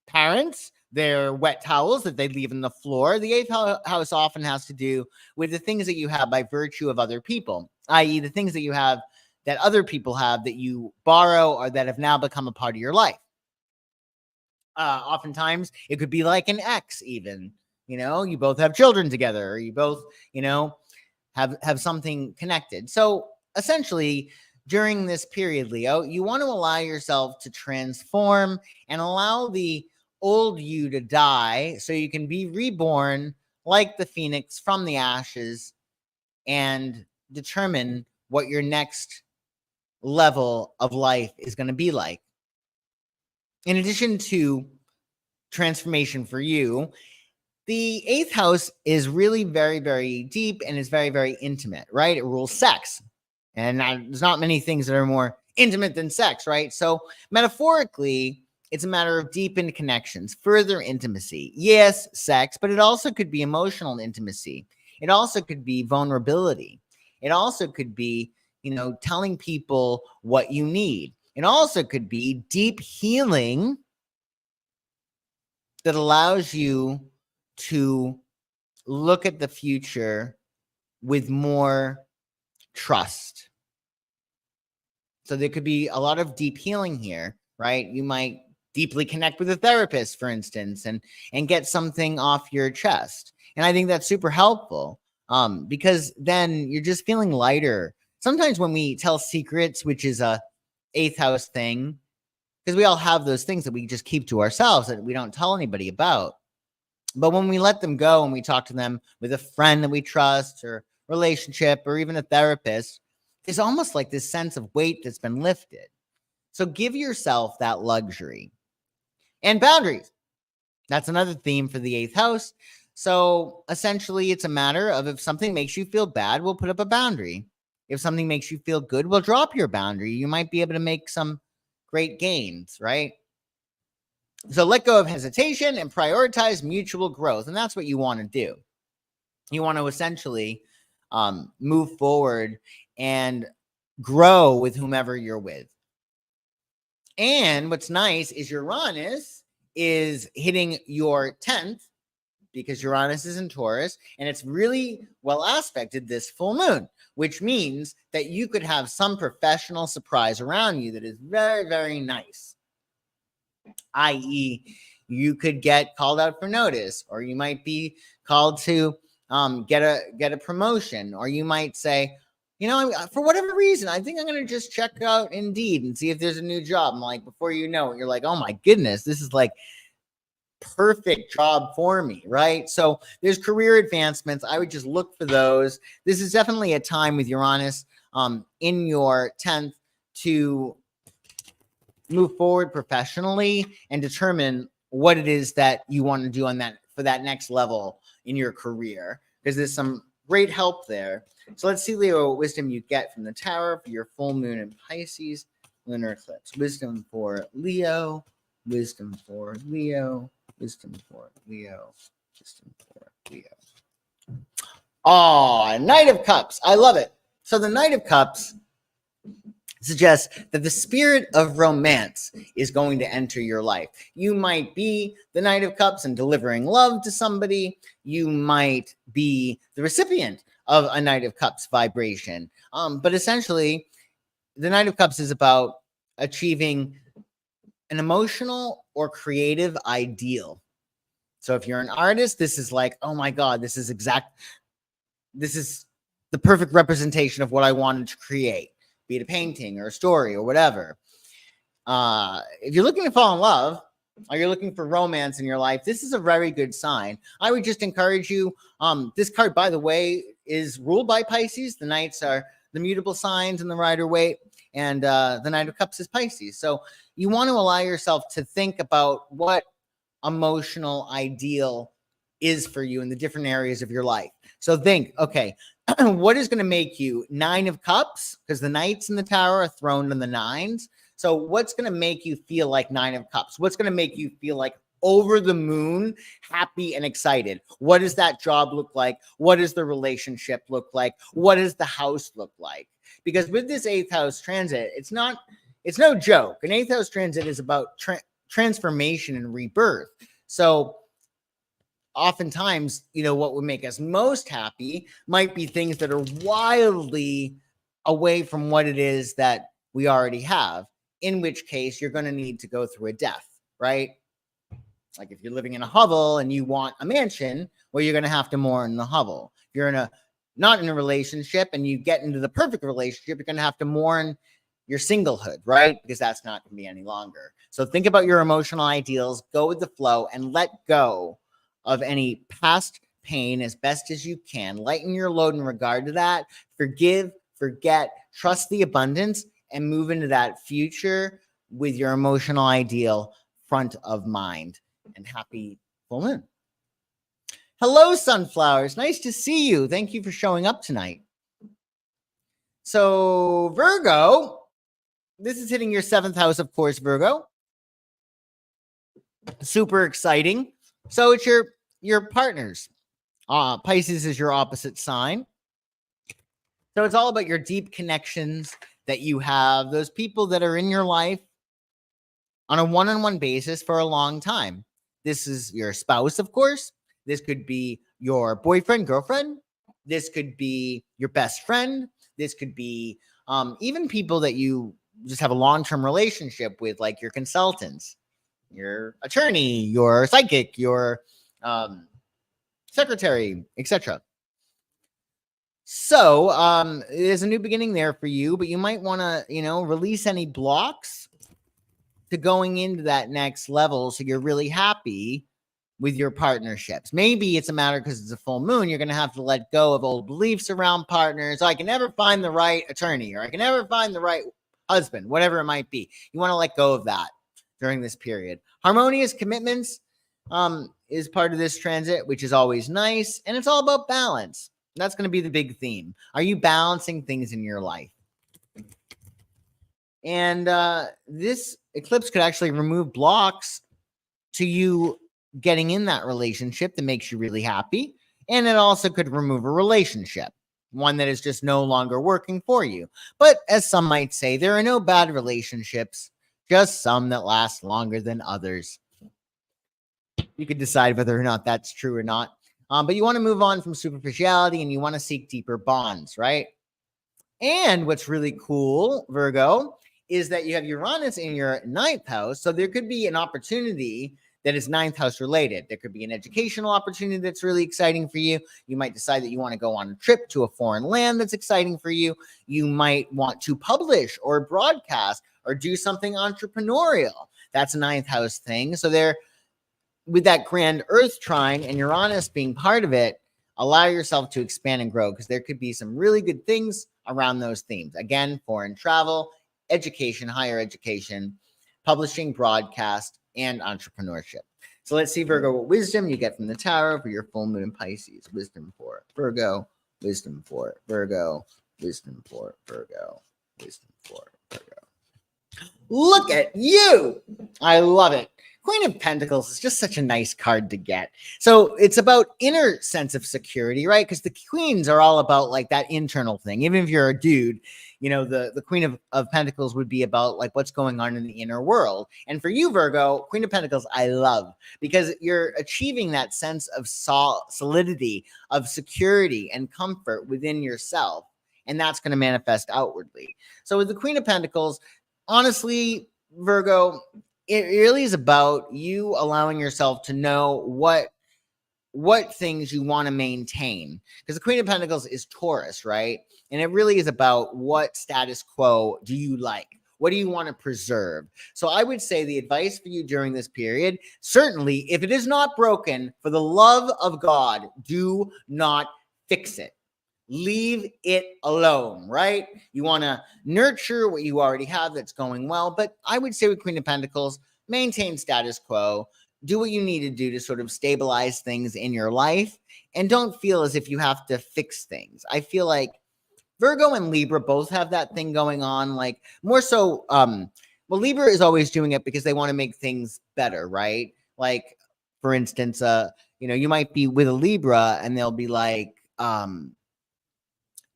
Speaker 1: parents, their wet towels that they leave on the floor. The 8th house often has to do with the things that you have by virtue of other people, i.e. the things that you have that other people have that you borrow or that have now become a part of your life. Oftentimes it could be like an ex, even, you know, you both have children together, or you both, you know, have something connected. So essentially, during this period, Leo, you want to allow yourself to transform and allow the old you to die so you can be reborn like the phoenix from the ashes and determine what your next level of life is going to be like. In addition to transformation for you, the 8th house is really very, very deep and is very, very intimate, right? It rules sex. And there's not many things that are more intimate than sex, right? So metaphorically, it's a matter of deepened connections, further intimacy. Yes, sex, but it also could be emotional intimacy. It also could be vulnerability. It also could be, you know, telling people what you need. It also could be deep healing that allows you to look at the future with more trust. So there could be a lot of deep healing here, right? You might deeply connect with a therapist, for instance, and get something off your chest. And I think that's super helpful because then you're just feeling lighter. Sometimes when we tell secrets, which is a 8th house thing, because we all have those things that we just keep to ourselves that we don't tell anybody about. But when we let them go and we talk to them with a friend that we trust, or relationship, or even a therapist, there's almost like this sense of weight that's been lifted. So give yourself that luxury. And boundaries. That's another theme for the 8th house. So essentially, it's a matter of, if something makes you feel bad, we'll put up a boundary. If something makes you feel good, we'll drop your boundary. You might be able to make some great gains, right? So let go of hesitation and prioritize mutual growth. And that's what you want to do. You want to essentially move forward and grow with whomever you're with. And what's nice is Uranus is hitting your 10th, because Uranus is in Taurus, and it's really well aspected this full moon, which means that you could have some professional surprise around you that is very, very nice. i.e., you could get called out for notice, or you might be called to get a promotion, or you might say, you know, for whatever reason, I think I'm going to just check out Indeed and see if there's a new job. And like, before you know it, you're like, oh my goodness, this is like perfect job for me, right? So there's career advancements. I would just look for those. This is definitely a time with Uranus in your 10th to move forward professionally and determine what it is that you want to do on that, for that next level in your career, because there's some great help there. So let's see, Leo, what wisdom you get from the Tower for your full moon in Pisces. lunar eclipse. Wisdom for Leo, wisdom for Leo, wisdom for Leo, wisdom for Leo. Oh, Knight of Cups. I love it. So the Knight of Cups suggests that the spirit of romance is going to enter your life. You might be the Knight of Cups and delivering love to somebody. You might be the recipient of a Knight of Cups vibration. But essentially, the Knight of Cups is about achieving an emotional or creative ideal. So if you're an artist, this is like, oh my God, this is the perfect representation of what I wanted to create, be it a painting or a story or whatever. If you're looking to fall in love or you're looking for romance in your life, this is a very good sign. I would just encourage you. This card, by the way, is ruled by Pisces. The Knights are the mutable signs in the Rider-Waite, and the Knight of Cups is Pisces. So you want to allow yourself to think about what emotional ideal is for you in the different areas of your life. So think, okay, what is going to make you Nine of Cups? Because the Knights in the Tower are throned on the nines. So what's going to make you feel like Nine of Cups? What's going to make you feel like over the moon, happy and excited? What does that job look like? What does the relationship look like? What does the house look like? Because with this 8th house transit, it's no joke. An 8th house transit is about transformation and rebirth. So oftentimes, what would make us most happy might be things that are wildly away from what it is that we already have, in which case you're going to need to go through a death, right? Like if you're living in a hovel and you want a mansion, well, you're going to have to mourn the hovel. If you're not in a relationship and you get into the perfect relationship, you're going to have to mourn your singlehood, right? Because that's not going to be any longer. So think about your emotional ideals, go with the flow, and let go of any past pain as best as you can. Lighten your load in regard to that. Forgive, forget, trust the abundance, and move into that future with your emotional ideal front of mind. And happy full moon. Hello, sunflowers. Nice to see you. Thank you for showing up tonight. So, Virgo, this is hitting your 7th house, of course, Virgo. Super exciting. So it's your partners. Pisces is your opposite sign. So it's all about your deep connections that you have, those people that are in your life on a one-on-one basis for a long time. This is your spouse, of course. This could be your boyfriend, girlfriend. This could be your best friend. This could be even people that you just have a long-term relationship with, like your consultants, your attorney, your psychic, your secretary, etc. So there's a new beginning there for you, but you might want to, release any blocks to going into that next level so you're really happy with your partnerships. Maybe it's a matter because it's a full moon, you're going to have to let go of old beliefs around partners. I can never find the right attorney, or I can never find the right husband, whatever it might be. You want to let go of that during this period. Harmonious commitments is part of this transit, which is always nice. And it's all about balance. That's going to be the big theme. Are you balancing things in your life? And this eclipse could actually remove blocks to you getting in that relationship that makes you really happy. And it also could remove a relationship, one that is just no longer working for you. But as some might say, there are no bad relationships, just some that last longer than others. You could decide whether or not that's true or not. But you want to move on from superficiality and you want to seek deeper bonds, right? And what's really cool, Virgo, is that you have Uranus in your 9th house. So there could be an opportunity that is 9th house related. There could be an educational opportunity that's really exciting for you. You might decide that you want to go on a trip to a foreign land that's exciting for you. You might want to publish or broadcast or do something entrepreneurial. That's a 9th house thing. So there, with that grand Earth trine and Uranus being part of it, allow yourself to expand and grow because there could be some really good things around those themes. Again, foreign travel, education, higher education, publishing, broadcast, and entrepreneurship. So let's see, Virgo, what wisdom you get from the Tower for your full moon in Pisces. Wisdom for Virgo, wisdom for Virgo, wisdom for Virgo, wisdom for Virgo. Look at you. I love it. Queen of Pentacles is just such a nice card to get. So it's about inner sense of security, right? Because the queens are all about like that internal thing. Even if you're a dude, you know, the Queen of Pentacles would be about like what's going on in the inner world. And for you, Virgo, Queen of Pentacles, I love because you're achieving that sense of solidity, of security and comfort within yourself. And that's going to manifest outwardly. So with the Queen of Pentacles, honestly, Virgo, it really is about you allowing yourself to know what things you want to maintain, because the Queen of Pentacles is Taurus, right? And it really is about what status quo do you like, what do you want to preserve. So I would say the advice for you during this period, certainly if it is not broken, for the love of God, do not fix it. Leave it alone, right? You want to nurture what you already have that's going well. But I would say with Queen of Pentacles, maintain status quo. Do what you need to do to sort of stabilize things in your life. And don't feel as if you have to fix things. I feel like Virgo and Libra both have that thing going on. Like more so, well, Libra is always doing it because they want to make things better, right? Like, for instance, you know, you might be with a Libra and they'll be like,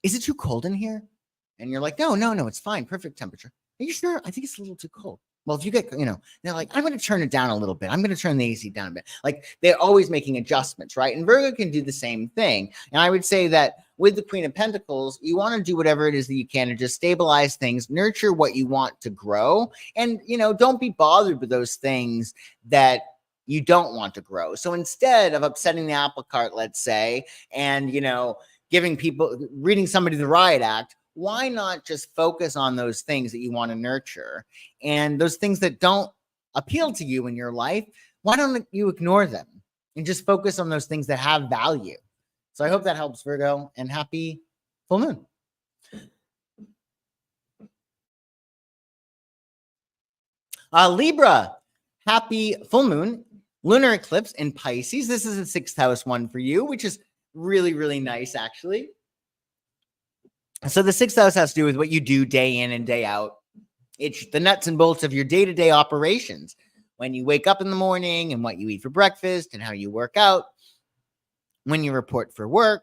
Speaker 1: is it too cold in here? And you're like, no, it's fine. Perfect temperature. Are you sure? I think it's a little too cold. Well, if you get, you know, they're like, I'm going to turn it down a little bit. I'm going to turn the AC down a bit. Like they're always making adjustments, right? And Virgo can do the same thing. And I would say that with the Queen of Pentacles, you want to do whatever it is that you can to just stabilize things, nurture what you want to grow. And, you know, don't be bothered with those things that you don't want to grow. So instead of upsetting the apple cart, let's say, and, you know, reading somebody the riot act, why not just focus on those things that you want to nurture and those things that don't appeal to you in your life? Why don't you ignore them and just focus on those things that have value? So I hope that helps, Virgo, and happy full moon. Libra, happy full moon, lunar eclipse in Pisces. This is a 6th house one for you, which is really, really nice, actually. So the 6th house has to do with what you do day in and day out. It's the nuts and bolts of your day-to-day operations. When you wake up in the morning and what you eat for breakfast and how you work out, when you report for work.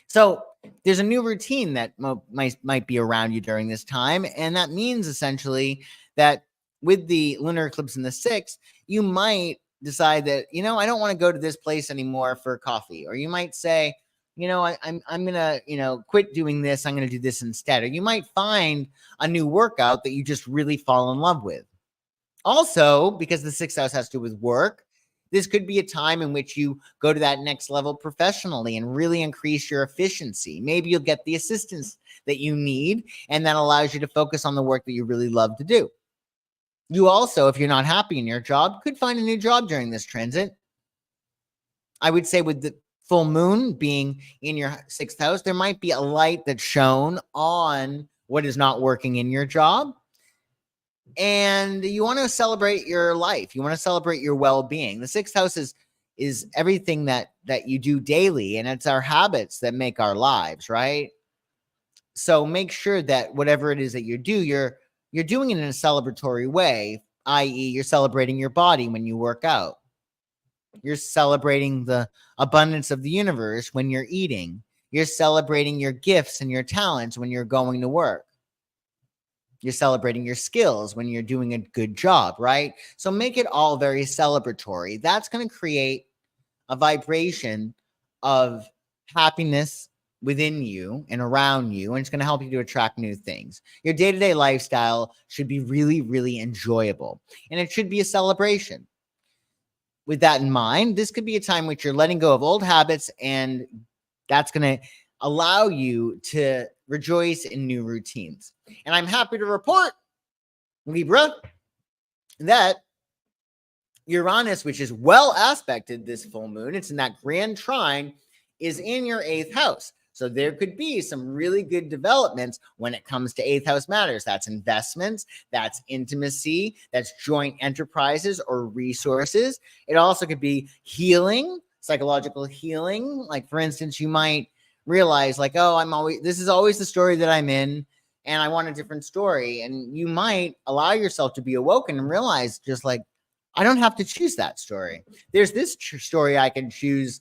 Speaker 1: So there's a new routine that might be around you during this time. And that means essentially that with the lunar eclipse in the 6th, you might decide that, you know, I don't want to go to this place anymore for coffee. Or you might say, you know, I'm going to, you know, quit doing this. I'm going to do this instead. Or you might find a new workout that you just really fall in love with. Also, because the 6th house has to do with work, this could be a time in which you go to that next level professionally and really increase your efficiency. Maybe you'll get the assistance that you need, and that allows you to focus on the work that you really love to do. You also, if you're not happy in your job, could find a new job during this transit. I would say with the full moon being in your 6th house, there might be a light that's shown on what is not working in your job. And you want to celebrate your life. You want to celebrate your well-being. The 6th house is everything that you do daily, and it's our habits that make our lives, right? So make sure that whatever it is that you do, you're doing it in a celebratory way, i.e., you're celebrating your body when you work out. You're celebrating the abundance of the universe when you're eating. You're celebrating your gifts and your talents when you're going to work. You're celebrating your skills when you're doing a good job, right? So make it all very celebratory. That's going to create a vibration of happiness within you and around you, and it's going to help you to attract new things. Your day-to-day lifestyle should be really, really enjoyable, and it should be a celebration. With that in mind, this could be a time which you're letting go of old habits, and that's going to allow you to rejoice in new routines. And I'm happy to report, Libra, that Uranus, which is well aspected this full moon, it's in that grand trine, is in your 8th house. So there could be some really good developments when it comes to 8th house matters. That's investments, that's intimacy, that's joint enterprises or resources. It also could be healing, psychological healing. Like, for instance, you might realize like, oh, this is always the story that I'm in. and I want a different story. And you might allow yourself to be awoken and realize just like, I don't have to choose that story. There's this story I can choose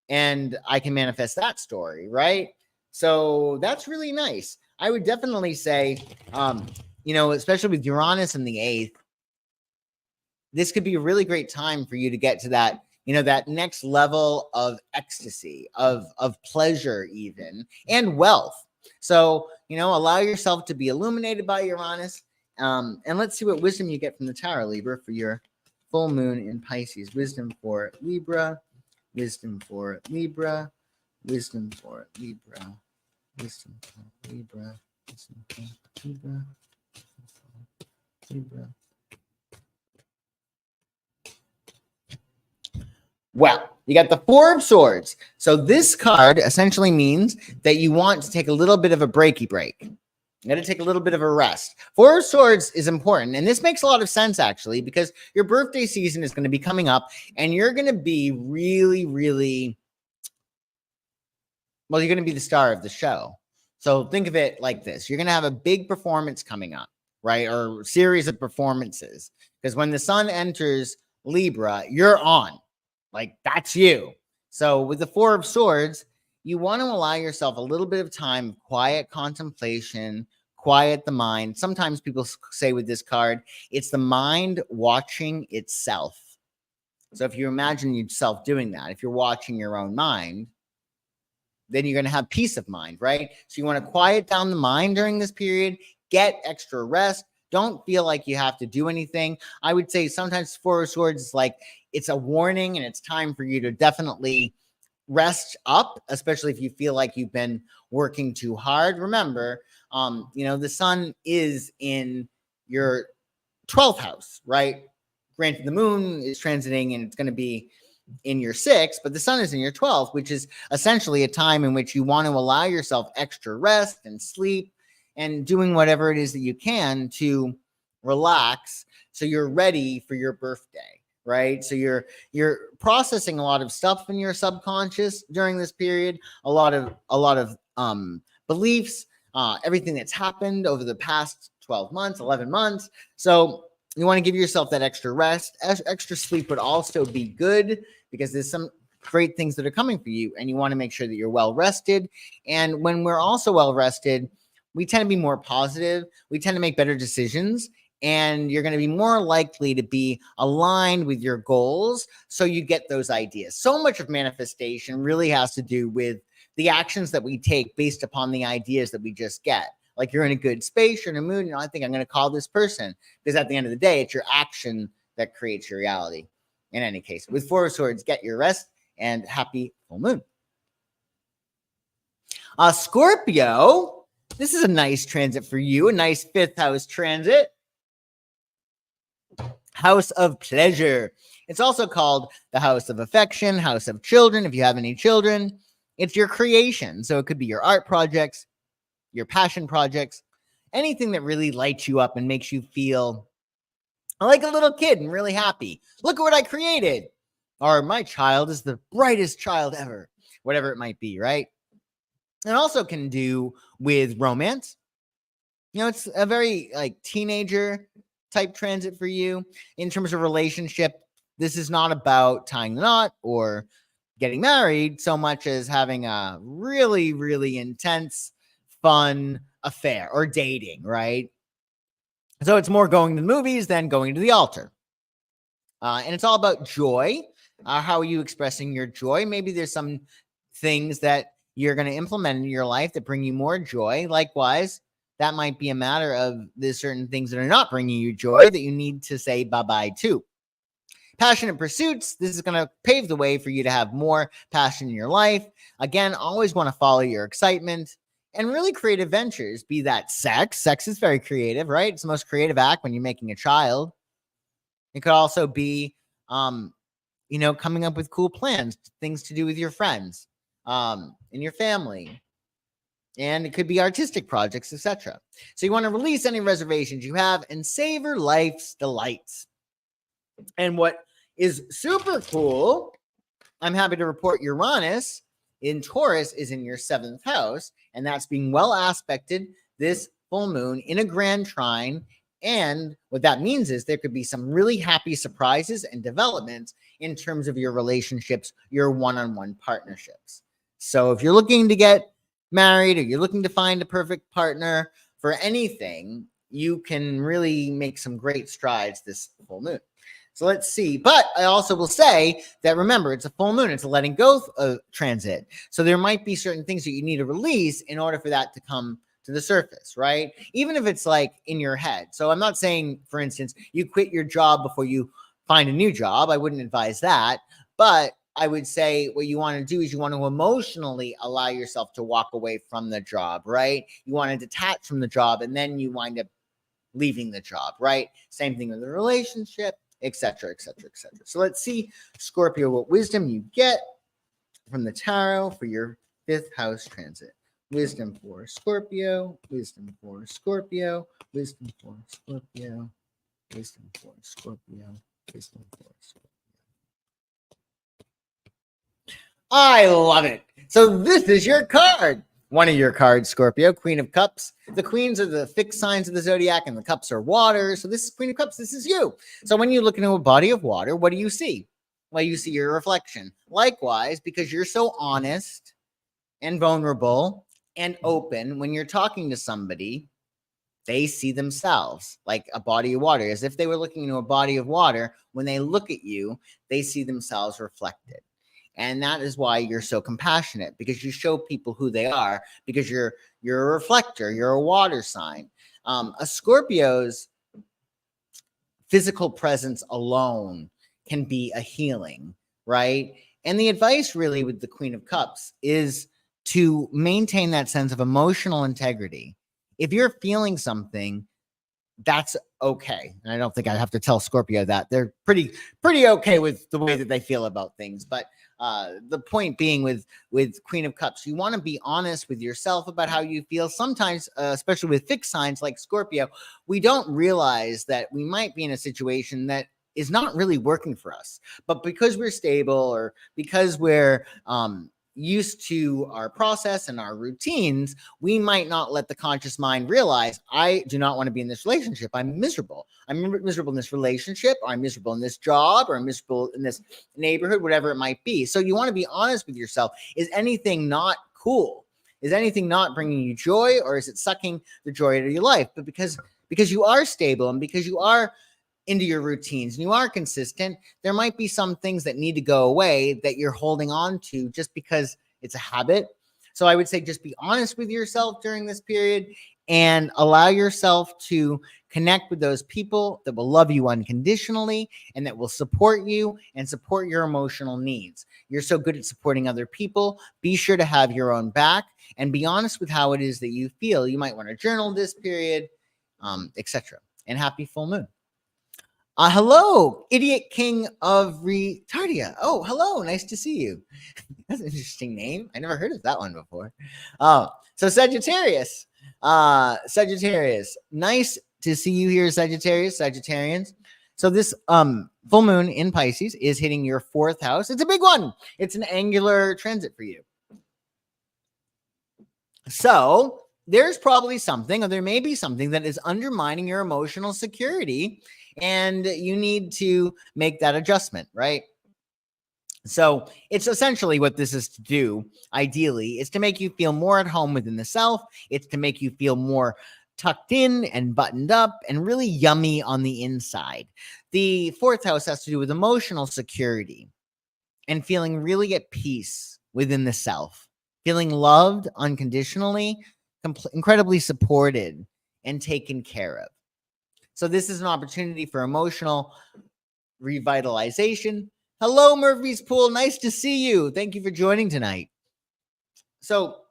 Speaker 1: and I can manifest that story, right? So that's really nice. I would definitely say, especially with Uranus in the 8th, this could be a really great time for you to get to that, that next level of ecstasy, of pleasure even, and wealth. So, allow yourself to be illuminated by Uranus. And let's see what wisdom you get from the Tarot, Libra, for your full moon in Pisces. Wisdom for Libra, wisdom for Libra, wisdom for Libra, wisdom for Libra, wisdom for Libra, Libra. Well, you got the Four of Swords. So this card essentially means that you want to take a little bit of a breaky break. You got to take a little bit of a rest. Four of Swords is important. And this makes a lot of sense, actually, because your birthday season is going to be coming up and you're going to be really, really, well, you're going to be the star of the show. So think of it like this. You're going to have a big performance coming up, right? Or series of performances. Because when the sun enters Libra, you're on. Like, that's you. So with the Four of Swords, you want to allow yourself a little bit of time, quiet contemplation, quiet the mind. Sometimes people say with this card, it's the mind watching itself. So if you imagine yourself doing that, if you're watching your own mind, then you're going to have peace of mind, right? So you want to quiet down the mind during this period, get extra rest. Don't feel like you have to do anything. I would say sometimes Four of Swords is like, it's a warning and it's time for you to definitely rest up, especially if you feel like you've been working too hard. Remember, the sun is in your 12th house, right? Granted, the moon is transiting and it's going to be in your 6th, but the sun is in your 12th, which is essentially a time in which you want to allow yourself extra rest and sleep and doing whatever it is that you can to relax so you're ready for your birthday, right? So you're processing a lot of stuff in your subconscious during this period, a lot of beliefs, everything that's happened over the past 12 months, 11 months. So you want to give yourself that extra rest. Extra sleep would also be good because there's some great things that are coming for you and you want to make sure that you're well rested. And when we're also well rested, we tend to be more positive. We tend to make better decisions and you're going to be more likely to be aligned with your goals. So you get those ideas. So much of manifestation really has to do with the actions that we take based upon the ideas that we just get. Like you're in a good space, you're in a mood, I think I'm going to call this person, because at the end of the day, it's your action that creates your reality. In any case, with Four of Swords, get your rest and happy full moon. Scorpio, this is a nice transit for you, a nice 5th house transit. House of pleasure. It's also called the house of affection, house of children. If you have any children, it's your creation. So it could be your art projects, your passion projects, anything that really lights you up and makes you feel like a little kid and really happy. Look at what I created. Or my child is the brightest child ever. Whatever it might be, right? It also can do with romance. It's a very like teenager type transit for you in terms of relationship. This is not about tying the knot or getting married so much as having a really, really intense, fun affair or dating, right? So it's more going to the movies than going to the altar. And it's all about joy. How are you expressing your joy? Maybe there's some things that you're going to implement in your life that bring you more joy. Likewise, that might be a matter of there's certain things that are not bringing you joy that you need to say bye-bye to. Passionate pursuits. This is going to pave the way for you to have more passion in your life. Again, always want to follow your excitement and really create adventures. Be that sex. Sex is very creative, right? It's the most creative act when you're making a child. It could also be, coming up with cool plans, things to do with your friends, and your family. And it could be artistic projects, etc. So you want to release any reservations you have and savor life's delights. And what is super cool, I'm happy to report Uranus in Taurus is in your 7th house, and that's being well aspected this full moon in a grand trine. And what that means is there could be some really happy surprises and developments in terms of your relationships, your one-on-one partnerships. So if you're looking to get married or you're looking to find a perfect partner for anything, you can really make some great strides this full moon. So let's see. But I also will say that, remember, it's a full moon. It's a letting go transit. So there might be certain things that you need to release in order for that to come to the surface, right? Even if it's like in your head. So I'm not saying, for instance, you quit your job before you find a new job. I wouldn't advise that. But I would say what you want to do is you want to emotionally allow yourself to walk away from the job, right? You want to detach from the job, and then you wind up leaving the job, right? Same thing with the relationship, etc., etc., etc. So let's see, Scorpio, what wisdom you get from the tarot for your 5th house transit. Wisdom for Scorpio, wisdom for Scorpio, wisdom for Scorpio, wisdom for Scorpio, wisdom for Scorpio. I love it. So this is your card. One of your cards, Scorpio, Queen of Cups. The queens are the fixed signs of the zodiac, and the cups are water. So this is Queen of Cups. This is you. So when you look into a body of water, what do you see? Well, you see your reflection. Likewise, because you're so honest and vulnerable and open, when you're talking to somebody, they see themselves like a body of water, as if they were looking into a body of water. When they look at you, they see themselves reflected. And that is why you're so compassionate, because you show people who they are, because you're a reflector, you're a water sign. A Scorpio's physical presence alone can be a healing, right? And the advice really with the Queen of Cups is to maintain that sense of emotional integrity. If you're feeling something, that's okay. And I don't think I have to tell Scorpio that. They're pretty okay with the way that they feel about things. But the point being with Queen of Cups, you want to be honest with yourself about how you feel. Sometimes, especially with fixed signs like Scorpio, we don't realize that we might be in a situation that is not really working for us. But because we're stable, or because we're used to our process and our routines, we might not let the conscious mind realize, I do not want to be in this relationship. I'm miserable. I'm miserable in this relationship, or I'm miserable in this job, or I'm miserable in this neighborhood, whatever it might be. So you want to be honest with yourself. Is anything not cool? Is anything not bringing you joy, or is it sucking the joy out of your life? But because you are stable, and because you are into your routines and you are consistent, there might be some things that need to go away that you're holding on to just because it's a habit. So I would say just be honest with yourself during this period and allow yourself to connect with those people that will love you unconditionally and that will support you and support your emotional needs. You're so good at supporting other people. Be sure to have your own back and be honest with how it is that you feel. You might want to journal this period, etc. And happy full moon. Hello, Idiot King of Retardia. Oh, hello. Nice to see you. That's an interesting name. I never heard of that one before. So Sagittarius. Sagittarius. Nice to see you here, Sagittarius, Sagittarians. So this full moon in Pisces is hitting your 4th house. It's a big one. It's an angular transit for you. So there's probably something, or there may be something that is undermining your emotional security, and you need to make that adjustment, right? So it's essentially what this is to do, ideally, is to make you feel more at home within the self. It's to make you feel more tucked in and buttoned up and really yummy on the inside. The 4th house has to do with emotional security and feeling really at peace within the self, feeling loved unconditionally, incredibly supported and taken care of. So this is an opportunity for emotional revitalization. Hello, Murphy's Pool. Nice to see you. Thank you for joining tonight. So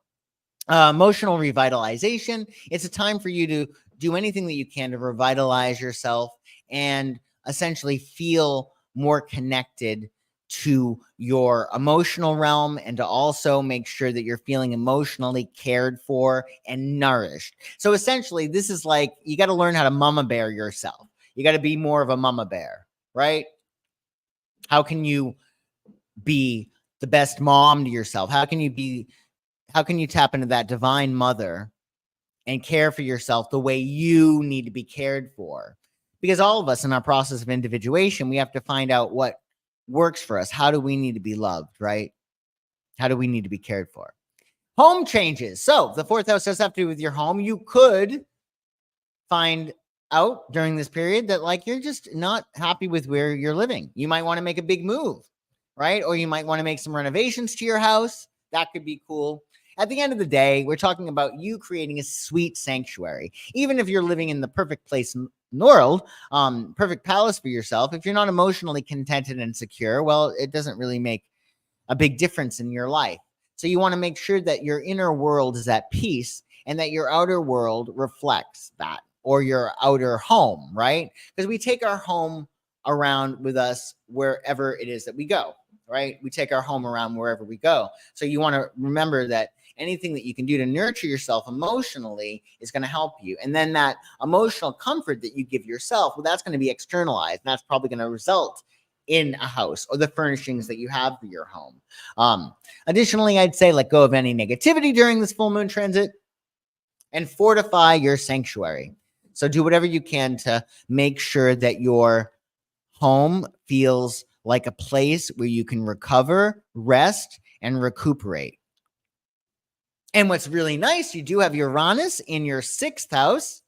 Speaker 1: emotional revitalization. It's a time for you to do anything that you can to revitalize yourself and essentially feel more connected to your emotional realm, and to also make sure that you're feeling emotionally cared for and nourished. So essentially, this is like, you got to learn how to mama bear yourself. You got to be more of a mama bear, right? How can you be the best mom to yourself? How can you tap into that divine mother and care for yourself the way you need to be cared for. Because all of us in our process of individuation, we have to find out what works for us. How do we need to be loved, right? How do we need to be cared for? Home changes. So the fourth house does have to do with your home. You could find out during this period that like you're just not happy with where you're living. You might want to make a big move, right? Or you might want to make some renovations to your house. That could be cool. At the end of the day, we're talking about you creating a sweet sanctuary. Even if you're living in the perfect place in the world, perfect palace for yourself, if you're not emotionally contented and secure, well, it doesn't really make a big difference in your life. So you want to make sure that your inner world is at peace and that your outer world reflects that, or your outer home, right? Because we take our home around with us wherever it is that we go, right? We take our home around wherever we go. So you want to remember that anything that you can do to nurture yourself emotionally is going to help you. And then that emotional comfort that you give yourself, well, that's going to be externalized. And that's probably going to result in a house or the furnishings that you have for your home. Additionally, I'd say let go of any negativity during this full moon transit and fortify your sanctuary. So do whatever you can to make sure that your home feels like a place where you can recover, rest, and recuperate. And what's really nice, you do have Uranus in your 6th house.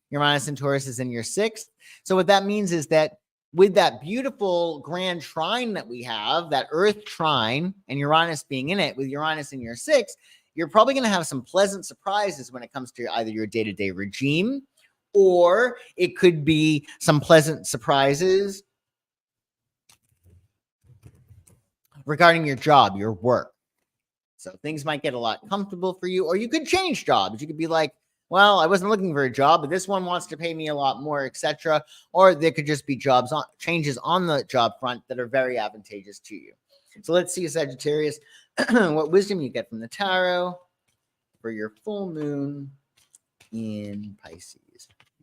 Speaker 1: Uranus and Taurus is in your 6th. So what that means is that with that beautiful grand trine that we have, that Earth trine, and Uranus being in it, with Uranus in your 6th, you're probably going to have some pleasant surprises when it comes to either your day-to-day regime, or it could be some pleasant surprises regarding your job, your work. So things might get a lot comfortable for you, or you could change jobs. You could be like, well, I wasn't looking for a job, but this one wants to pay me a lot more, etc. Or there could just be changes on the job front that are very advantageous to you. So let's see, Sagittarius, what wisdom you get from the tarot for your full moon in Pisces.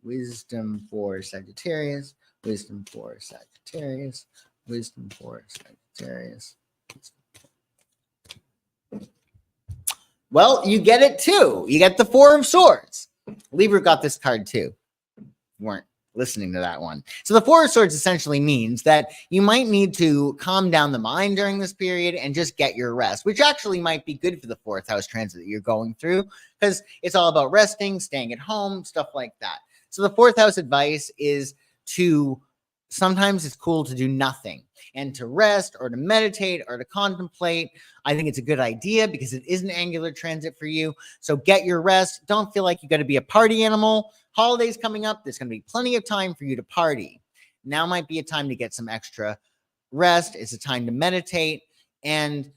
Speaker 1: Wisdom for Sagittarius, wisdom for Sagittarius, wisdom for Sagittarius. Well, you get it too. You get the Four of Swords. Libra got this card too. Weren't listening to that one. So the Four of Swords essentially means that you might need to calm down the mind during this period and just get your rest, which actually might be good for the 4th house transit that you're going through, because it's all about resting, staying at home, stuff like that. So the 4th house advice is to sometimes it's cool to do nothing and to rest or to meditate or to contemplate. I think it's a good idea because it is an angular transit for you. So get your rest. Don't feel like you got to be a party animal. Holidays coming up. There's going to be plenty of time for you to party. Now might be a time to get some extra rest. It's a time to meditate and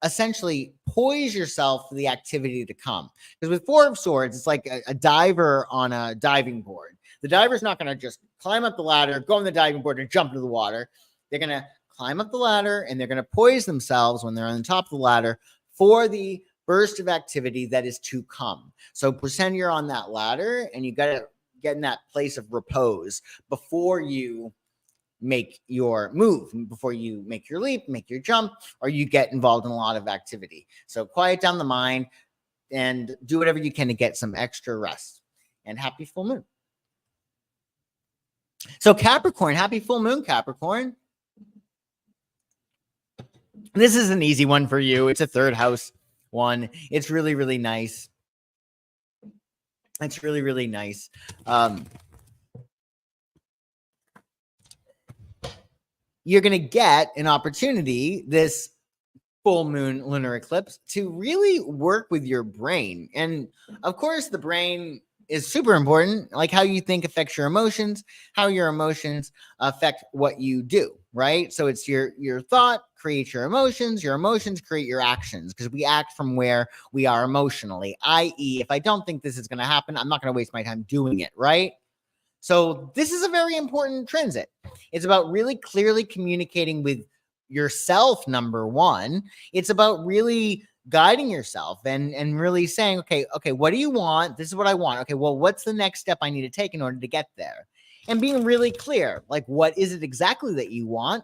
Speaker 1: essentially poise yourself for the activity to come. Because with Four of Swords, it's like a diver on a diving board. The diver's not going to just climb up the ladder, go on the diving board, and jump into the water. They're going to climb up the ladder, and they're going to poise themselves when they're on the top of the ladder for the burst of activity that is to come. So pretend you're on that ladder, and you got to get in that place of repose before you make your move, before you make your leap, make your jump, or you get involved in a lot of activity. So quiet down the mind and do whatever you can to get some extra rest. And happy full moon. So Capricorn, happy full moon, Capricorn. This is an easy one for you. It's a 3rd house one. It's really, really nice. It's really, really nice. You're going to get an opportunity this full moon lunar eclipse to really work with your brain. And of course, the brain is super important. Like how you think affects your emotions, how your emotions affect what you do, right? So it's your thought creates your emotions create your actions, because we act from where we are emotionally, i.e. if I don't think this is going to happen, I'm not going to waste my time doing it, right? So this is a very important transit. It's about really clearly communicating with yourself, number one. It's about really guiding yourself and really saying, okay, what do you want? This is what I want. Okay, well, what's the next step I need to take in order to get there? And being really clear, like, what is it exactly that you want?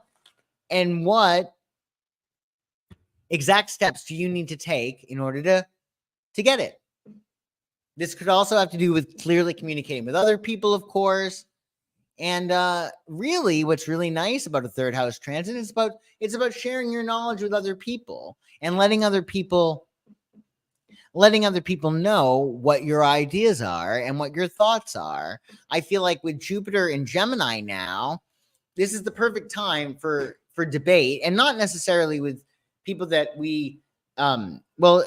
Speaker 1: And what exact steps do you need to take in order to get it? This could also have to do with clearly communicating with other people, of course. And really, what's really nice about a third house transit is it's about sharing your knowledge with other people and letting other people know what your ideas are and what your thoughts are. I feel like with Jupiter in Gemini now, this is the perfect time for debate, and not necessarily with people that we well,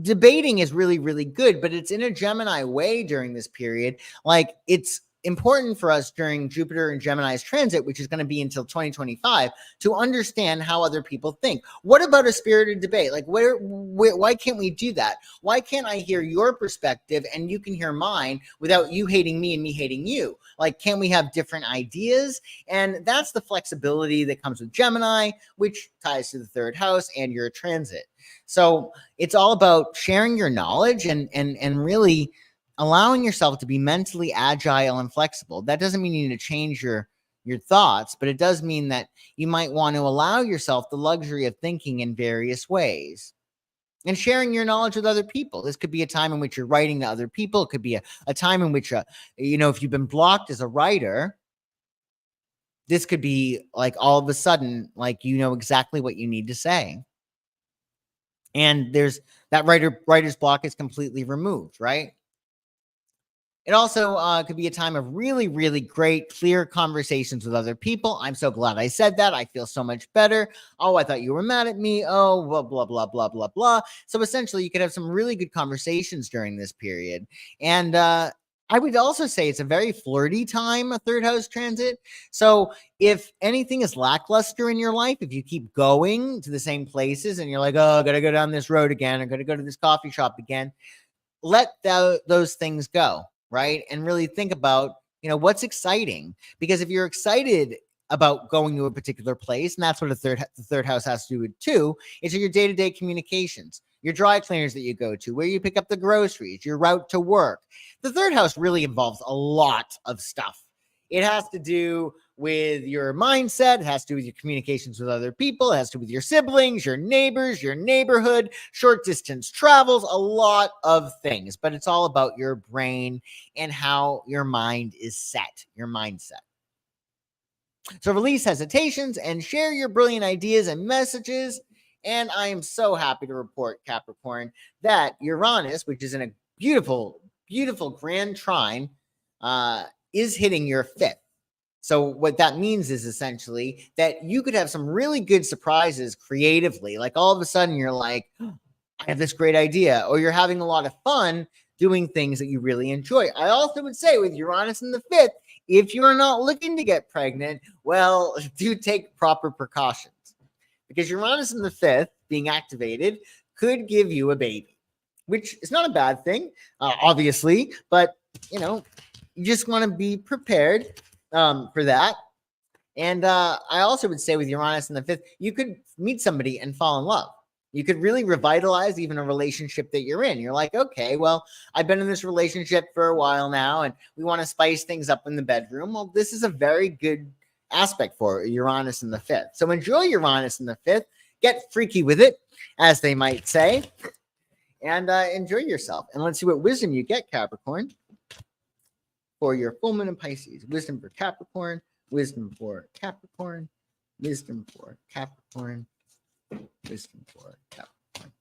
Speaker 1: debating is really, really good, but it's in a Gemini way during this period. Like, it's important for us during Jupiter and Gemini's transit, which is going to be until 2025, to understand how other people think. What about a spirited debate? Like, why can't we do that? Why can't I hear your perspective and you can hear mine without you hating me and me hating you? Like, can we have different ideas? And that's the flexibility that comes with Gemini, which ties to the third house and your transit. So it's all about sharing your knowledge and really allowing yourself to be mentally agile and flexible. That doesn't mean you need to change your thoughts, but it does mean that you might want to allow yourself the luxury of thinking in various ways and sharing your knowledge with other people. This could be a time in which you're writing to other people. It could be a time in which, if you've been blocked as a writer, this could be like all of a sudden, like, you know exactly what you need to say. And there's that writer's block is completely removed, right? It also could be a time of really, really great, clear conversations with other people. I'm so glad I said that. I feel so much better. Oh, I thought you were mad at me. Oh, blah, blah, blah, blah, blah, blah. So essentially, you could have some really good conversations during this period. And I would also say it's a very flirty time, a third house transit. So if anything is lackluster in your life, if you keep going to the same places and you're like, oh, I got to go down this road again, I got to go to this coffee shop again, let those things go. Right? And really think about, what's exciting. Because if you're excited about going to a particular place, and that's what the third house has to do with too, it's your day-to-day communications, your dry cleaners that you go to, where you pick up the groceries, your route to work. The third house really involves a lot of stuff. It has to do with your mindset. It has to do with your communications with other people. It has to do with your siblings, your neighbors, your neighborhood, short distance travels, a lot of things. But it's all about your brain and how your mind is set, your mindset. So release hesitations and share your brilliant ideas and messages. And I am so happy to report, Capricorn, that Uranus, which is in a beautiful, beautiful grand trine, is hitting your fifth. So what that means is essentially that you could have some really good surprises creatively. Like all of a sudden you're like, oh, I have this great idea, or you're having a lot of fun doing things that you really enjoy. I also would say with Uranus in the fifth, if you're not looking to get pregnant, well, do take proper precautions, because Uranus in the fifth being activated could give you a baby, which is not a bad thing, obviously, but you just want to be prepared for that. And I also would say with Uranus in the fifth, you could meet somebody and fall in love. You could really revitalize even a relationship that you're in. You're like, okay, well, I've been in this relationship for a while now, and we want to spice things up in the bedroom. Well, this is a very good aspect for Uranus in the fifth. So enjoy Uranus in the fifth. Get freaky with it, as they might say, and enjoy yourself. And let's see what wisdom you get, Capricorn, for your full moon in Pisces. Wisdom for Capricorn, wisdom for Capricorn, wisdom for Capricorn, wisdom for Capricorn.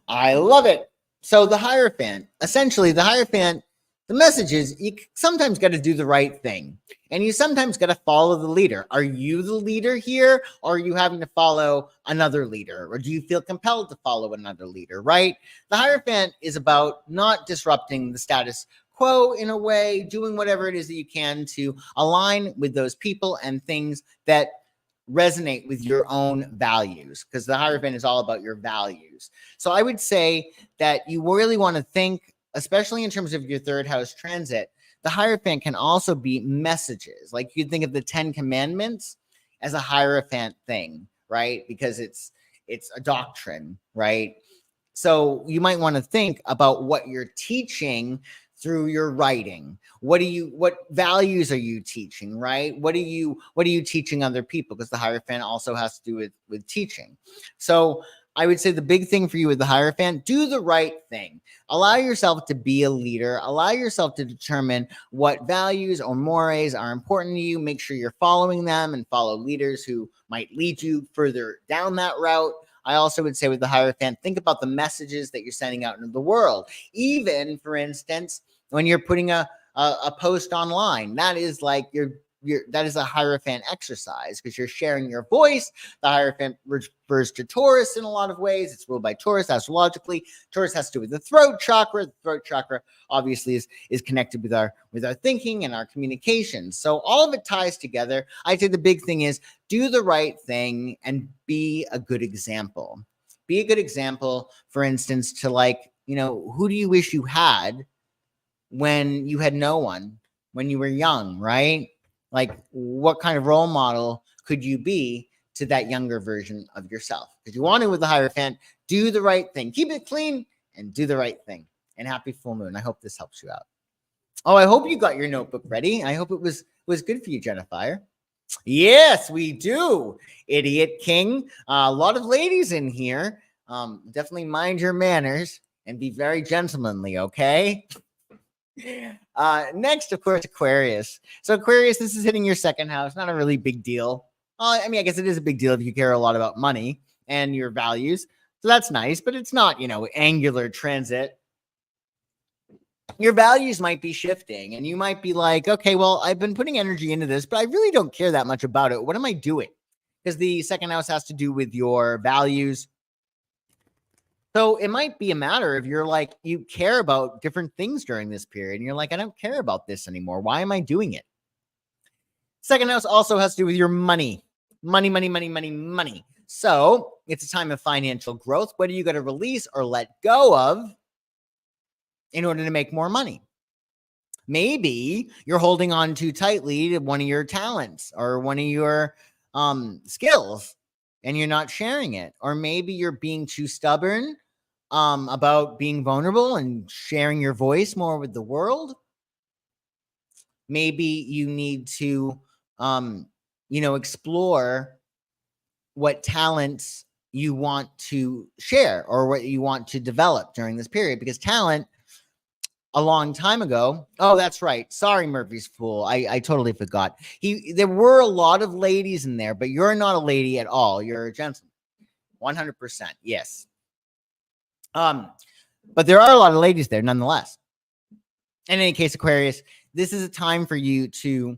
Speaker 1: I love it. So the Hierophant, essentially the Hierophant, the message is you sometimes got to do the right thing, and you sometimes got to follow the leader. Are you the leader here, or are you having to follow another leader, or do you feel compelled to follow another leader, right? The Hierophant is about not disrupting the status quo in a way, doing whatever it is that you can to align with those people and things that resonate with your own values, because the Hierophant is all about your values. So I would say that you really want to think, especially in terms of your third house transit, the Hierophant can also be messages. Like you think of the 10 Commandments as a Hierophant thing, right? Because it's a doctrine, right? So you might want to think about what you're teaching through your writing. What values are you teaching, right? What are you teaching other people? Because the Hierophant also has to do with teaching. So I would say the big thing for you with the Hierophant, do the right thing. Allow yourself to be a leader. Allow yourself to determine what values or mores are important to you. Make sure you're following them and follow leaders who might lead you further down that route. I also would say with the Hierophant, think about the messages that you're sending out into the world. Even, for instance, when you're putting a post online, that is like that is a Hierophant exercise because you're sharing your voice. The Hierophant refers to Taurus in a lot of ways. It's ruled by Taurus astrologically. Taurus has to do with the throat chakra. The throat chakra obviously is connected with our thinking and our communication. So all of it ties together. I'd say the big thing is do the right thing and be a good example. Be a good example, for instance, to who do you wish you had when you had no one, when you were young, right? Like, what kind of role model could you be to that younger version of yourself? Because you want to, with the Hierophant, do the right thing. Keep it clean and do the right thing. And happy full moon. I hope this helps you out. Oh, I hope you got your notebook ready. I hope it was good for you, Jennifer. Yes, we do. Idiot King. A lot of ladies in here. Definitely mind your manners and be very gentlemanly, okay? Next, of course, Aquarius. So Aquarius, this is hitting your second house. Not a really big deal. I mean, I guess it is a big deal if you care a lot about money and your values. So that's nice, but it's not, angular transit. Your values might be shifting and you might be like, okay, well, I've been putting energy into this, but I really don't care that much about it. What am I doing? Because the second house has to do with your values. So it might be a matter of you're like, you care about different things during this period. And you're like, I don't care about this anymore. Why am I doing it? Second house also has to do with your money. Money. So it's a time of financial growth. What are you going to release or let go of in order to make more money? Maybe you're holding on too tightly to one of your talents or one of your skills and you're not sharing it. Or maybe you're being too stubborn about being vulnerable and sharing your voice more with the world. Maybe you need to, explore what talents you want to share or what you want to develop during this period, because talent a long time ago. Oh, that's right. Sorry, Murphy's Fool. I totally forgot. There were a lot of ladies in there, but you're not a lady at all. You're a gentleman. 100%. Yes. But there are a lot of ladies there nonetheless. In any case, Aquarius, this is a time for you to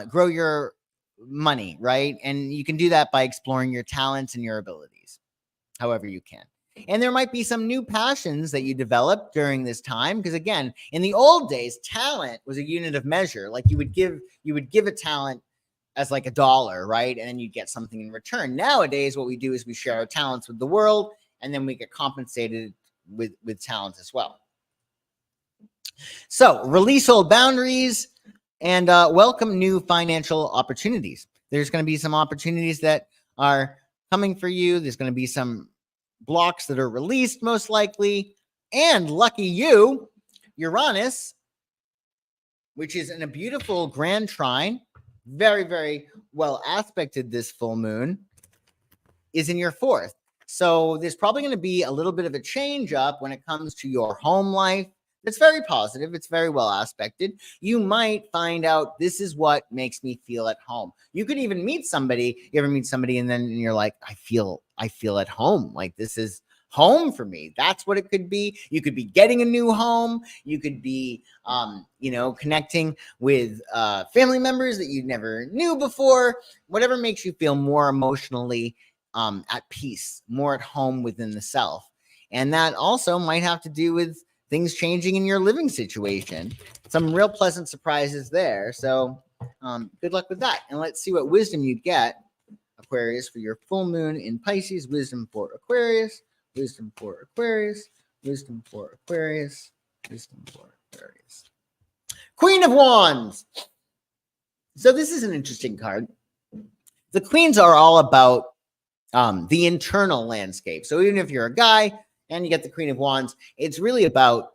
Speaker 1: grow your money, right? And you can do that by exploring your talents and your abilities, however you can. And there might be some new passions that you develop during this time. Because again, in the old days, talent was a unit of measure. Like you would give a talent as like $1, right? And then you get something in return. Nowadays, what we do is we share our talents with the world, and then we get compensated with talent as well. So release old boundaries and welcome new financial opportunities. There's going to be some opportunities that are coming for you. There's going to be some blocks that are released most likely. And lucky you, Uranus, which is in a beautiful grand trine, very, very well aspected this full moon, is in your fourth. So there's probably going to be a little bit of a change up when it comes to your home life. It's very positive. It's very well aspected. You might find out this is what makes me feel at home. You could even meet somebody. You ever meet somebody and then you're like, I feel at home. Like this is home for me. That's what it could be. You could be getting a new home. You could be, connecting with family members that you never knew before. Whatever makes you feel more emotionally at peace, more at home within the self. And that also might have to do with things changing in your living situation. Some real pleasant surprises there. So good luck with that. And let's see what wisdom you get, Aquarius, for your full moon in Pisces. Wisdom for Aquarius. Wisdom for Aquarius. Wisdom for Aquarius. Wisdom for Aquarius. Queen of Wands. So this is an interesting card. The queens are all about the internal landscape. So even if you're a guy and you get the Queen of Wands, it's really about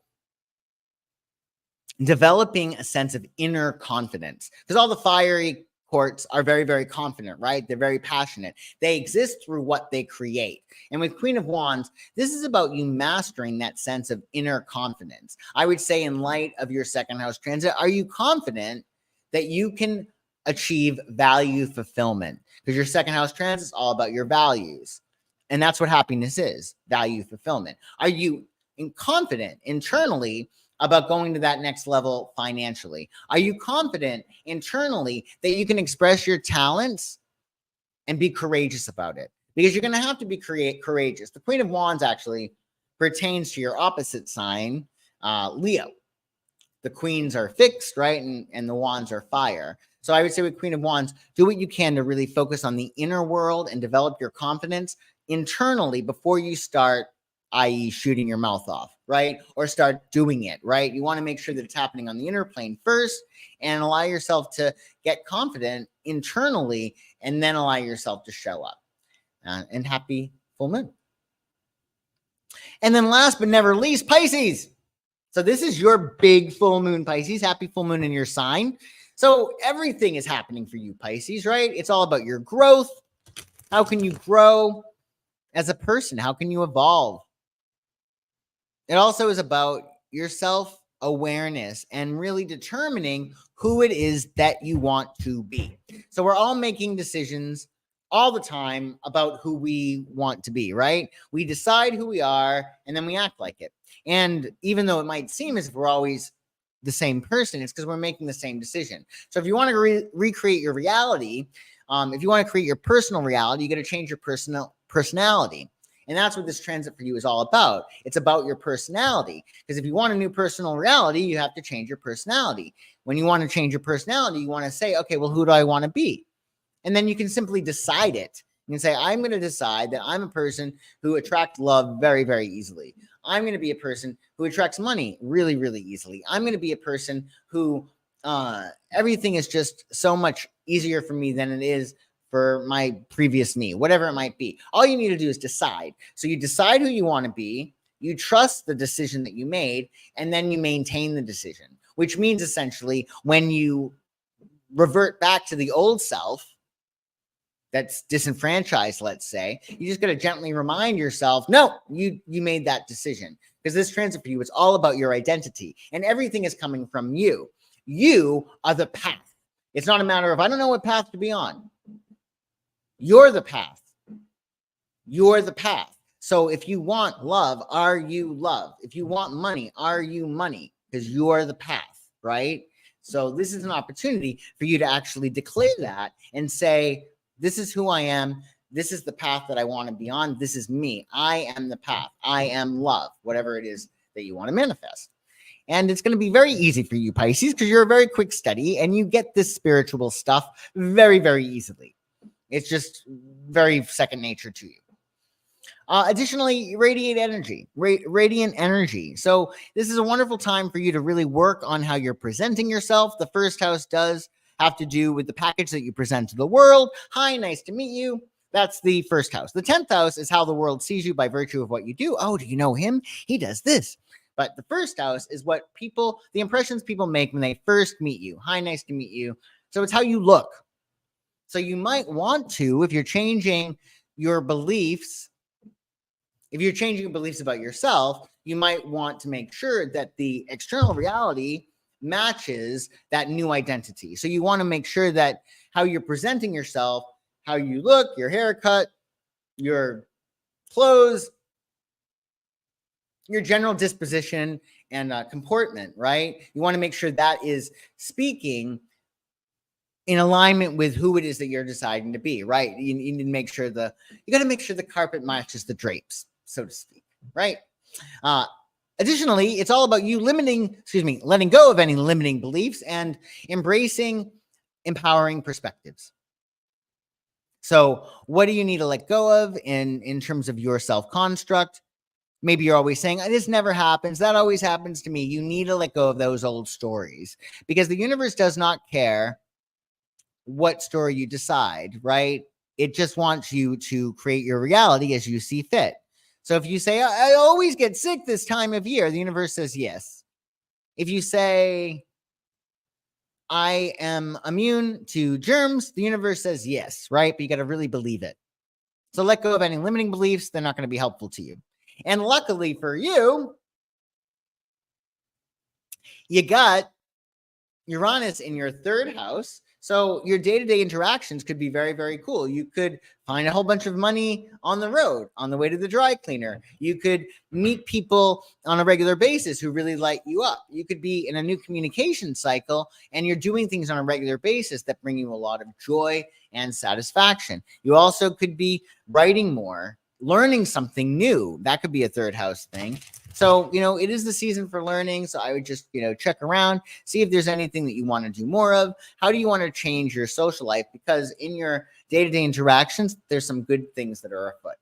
Speaker 1: developing a sense of inner confidence, because all the fiery courts are very, very confident, right? They're very passionate. They exist through what they create. And with Queen of Wands, this is about you mastering that sense of inner confidence. I would say, in light of your second house transit, are you confident that you can achieve value fulfillment? Because your second house transit is all about your values. And that's what happiness is, value fulfillment. Are you confident internally about going to that next level financially? Are you confident internally that you can express your talents and be courageous about it? Because you're going to have to be courageous. The Queen of Wands actually pertains to your opposite sign, Leo. The queens are fixed, right? And the wands are fire. So I would say with Queen of Wands, do what you can to really focus on the inner world and develop your confidence internally before you start, i.e. shooting your mouth off, right? Or start doing it, right? You want to make sure that it's happening on the inner plane first and allow yourself to get confident internally and then allow yourself to show up. And happy full moon. And then last but never least, Pisces. So this is your big full moon, Pisces. Happy full moon in your sign. So everything is happening for you, Pisces, right? It's all about your growth. How can you grow as a person? How can you evolve? It also is about your self-awareness and really determining who it is that you want to be. So we're all making decisions all the time about who we want to be, right? We decide who we are and then we act like it. And even though it might seem as if we're always the same person, it's because we're making the same decision. So if you want to recreate your reality, if you want to create your personal reality, you got to change your personality. And that's what this transit for you is all about. It's about your personality. Because if you want a new personal reality, you have to change your personality. When you want to change your personality, you want to say, okay, well, who do I want to be? And then you can simply decide it. You can say, I'm going to decide that I'm a person who attracts love very, very easily. I'm going to be a person who attracts money really, really easily. I'm going to be a person who everything is just so much easier for me than it is for my previous me, whatever it might be. All you need to do is decide. So you decide who you want to be, you trust the decision that you made, and then you maintain the decision, which means essentially when you revert back to the old self that's disenfranchised, let's say, you just got to gently remind yourself, no, you made that decision. Because this transit for you is all about your identity, and everything is coming from you. You are the path. It's not a matter of, I don't know what path to be on. You're the path. You're the path. So if you want love, are you love? If you want money, are you money? Because you're the path, right? So this is an opportunity for you to actually declare that and say, this is who I am. This is the path that I want to be on. This is me. I am the path. I am love, whatever it is that you want to manifest. And it's going to be very easy for you, Pisces, because you're a very quick study and you get this spiritual stuff very, very easily. It's just very second nature to you. Additionally, radiant energy. So this is a wonderful time for you to really work on how you're presenting yourself. The first house does have to do with the package that you present to the world. Hi, nice to meet you. That's the first house. The 10th house is how the world sees you by virtue of what you do. Oh, do you know him? He does this. But the first house is what people, the impressions people make when they first meet you. Hi, nice to meet you. So it's how you look. So you might want to, if you're changing your beliefs, about yourself, you might want to make sure that the external reality matches that new identity. So you want to make sure that how you're presenting yourself, how you look, your haircut, your clothes, your general disposition and comportment, right? You want to make sure that is speaking in alignment with who it is that you're deciding to be, right? You need to make sure you got to make sure the carpet matches the drapes, so to speak, right? Additionally, it's all about you letting go of any limiting beliefs and embracing empowering perspectives. So what do you need to let go of in terms of your self-construct? Maybe you're always saying, this never happens. That always happens to me. You need to let go of those old stories because the universe does not care what story you decide, right? It just wants you to create your reality as you see fit. So if you say, I always get sick this time of year, the universe says yes. If you say, I am immune to germs, the universe says yes, right? But you got to really believe it. So let go of any limiting beliefs. They're not going to be helpful to you. And luckily for you, you got Uranus in your third house. So your day-to-day interactions could be very, very cool. You could find a whole bunch of money on the road, on the way to the dry cleaner. You could meet people on a regular basis who really light you up. You could be in a new communication cycle and you're doing things on a regular basis that bring you a lot of joy and satisfaction. You also could be writing more, learning something new. That could be a third house thing. So, it is the season for learning. So I would just, check around, see if there's anything that you want to do more of. How do you want to change your social life? Because in your day-to-day interactions, there's some good things that are afoot.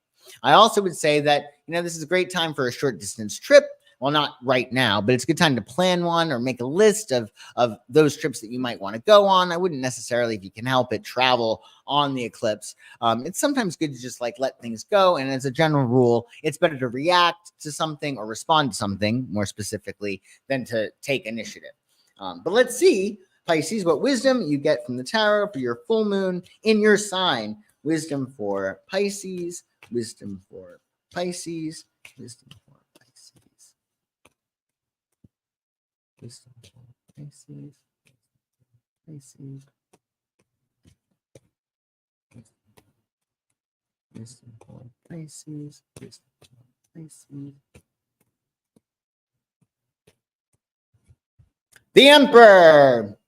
Speaker 1: I also would say that, this is a great time for a short distance trip. Well, not right now, but it's a good time to plan one or make a list of those trips that you might want to go on. I wouldn't necessarily, if you can help it, travel on the eclipse. It's sometimes good to just let things go. And as a general rule, it's better to react to something or respond to something more specifically than to take initiative. But let's see, Pisces, what wisdom you get from the tarot for your full moon in your sign. Wisdom for Pisces, wisdom for Pisces, wisdom for Pisces. Wisdom for Pisces, Pisces, wisdom for Pisces, wisdom for Pisces. The Emperor.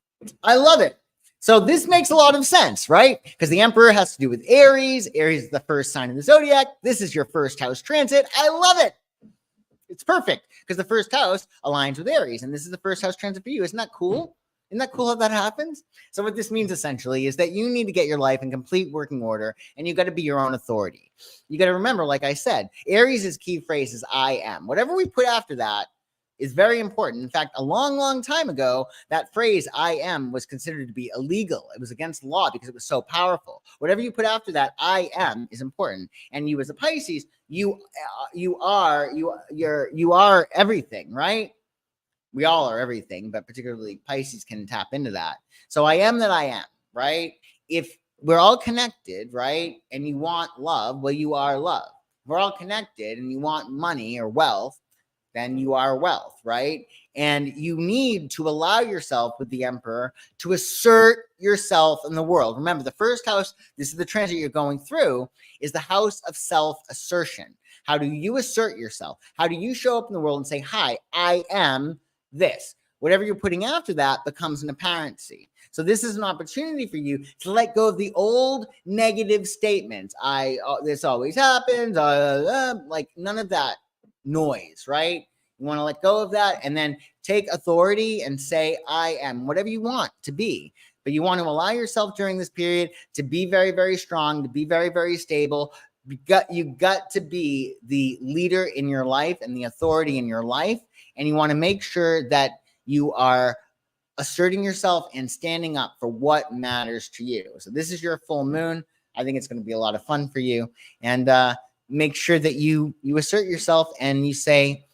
Speaker 1: I love it. So this makes a lot of sense, right? Because the Emperor has to do with Aries. Aries is the first sign of the zodiac. This is your first house transit. I love it. It's perfect because the first house aligns with Aries, and this is the first house transit for you. Isn't that cool? Isn't that cool how that happens? So what this means essentially is that you need to get your life in complete working order, and you got to be your own authority. You got to remember, like I said, Aries' key phrase is I am. Whatever we put after that is very important. In fact, a long, long time ago, that phrase I am was considered to be illegal. It was against law because it was so powerful. Whatever you put after that, I am, is important. And you as a Pisces, you are everything, right? We all are everything, but particularly Pisces can tap into that. So I am that I am, right? If we're all connected, right? And you want love, well, you are love. If we're all connected and you want money or wealth, then you are wealth, right? And you need to allow yourself with the Emperor to assert yourself in the world. Remember, the first house, this is the transit you're going through, is the house of self-assertion. How do you assert yourself? How do you show up in the world and say, hi, I am this? Whatever you're putting after that becomes an apparency. So this is an opportunity for you to let go of the old negative statements. This always happens. Like none of that noise, right? You want to let go of that and then take authority and say, I am whatever you want to be. But you want to allow yourself during this period to be very, very strong, to be very, very stable. You got to be the leader in your life and the authority in your life. And you want to make sure that you are asserting yourself and standing up for what matters to you. So this is your full moon. I think it's going to be a lot of fun for you. And make sure that you assert yourself and you say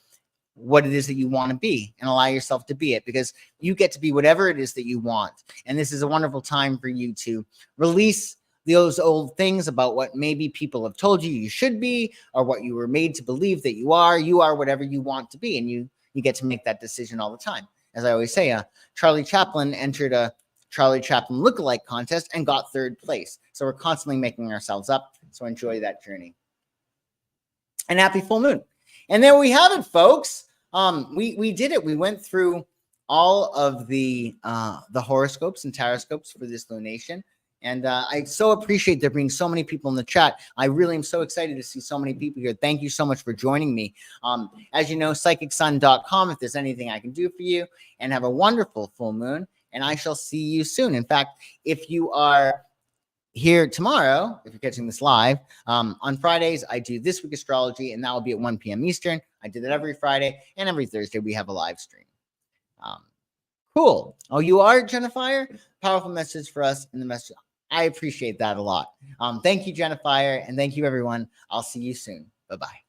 Speaker 1: what it is that you want to be and allow yourself to be it, because you get to be whatever it is that you want. And this is a wonderful time for you to release those old things about what maybe people have told you should be, or what you were made to believe that you are. You are whatever you want to be, and you get to make that decision all the time. As I always say, Charlie Chaplin entered a Charlie Chaplin lookalike contest and got third place. So we're constantly making ourselves up. So enjoy that journey. And happy full moon. And there we have it, folks. We did it. We went through all of the horoscopes and tarotscopes for this lunation. And I so appreciate there being so many people in the chat. I really am so excited to see so many people here. Thank you so much for joining me. As you know, psychicsun.com, if there's anything I can do for you. And have a wonderful full moon. And I shall see you soon. In fact, if you are here tomorrow, if you're catching this live, on Fridays, I do This Week Astrology, and that will be at 1 p.m. Eastern. I do that every Friday, and every Thursday we have a live stream. Cool. Oh, you are Jennifer? Powerful message for us in the message. I appreciate that a lot. Thank you, Jennifer, and thank you, everyone. I'll see you soon. Bye-bye.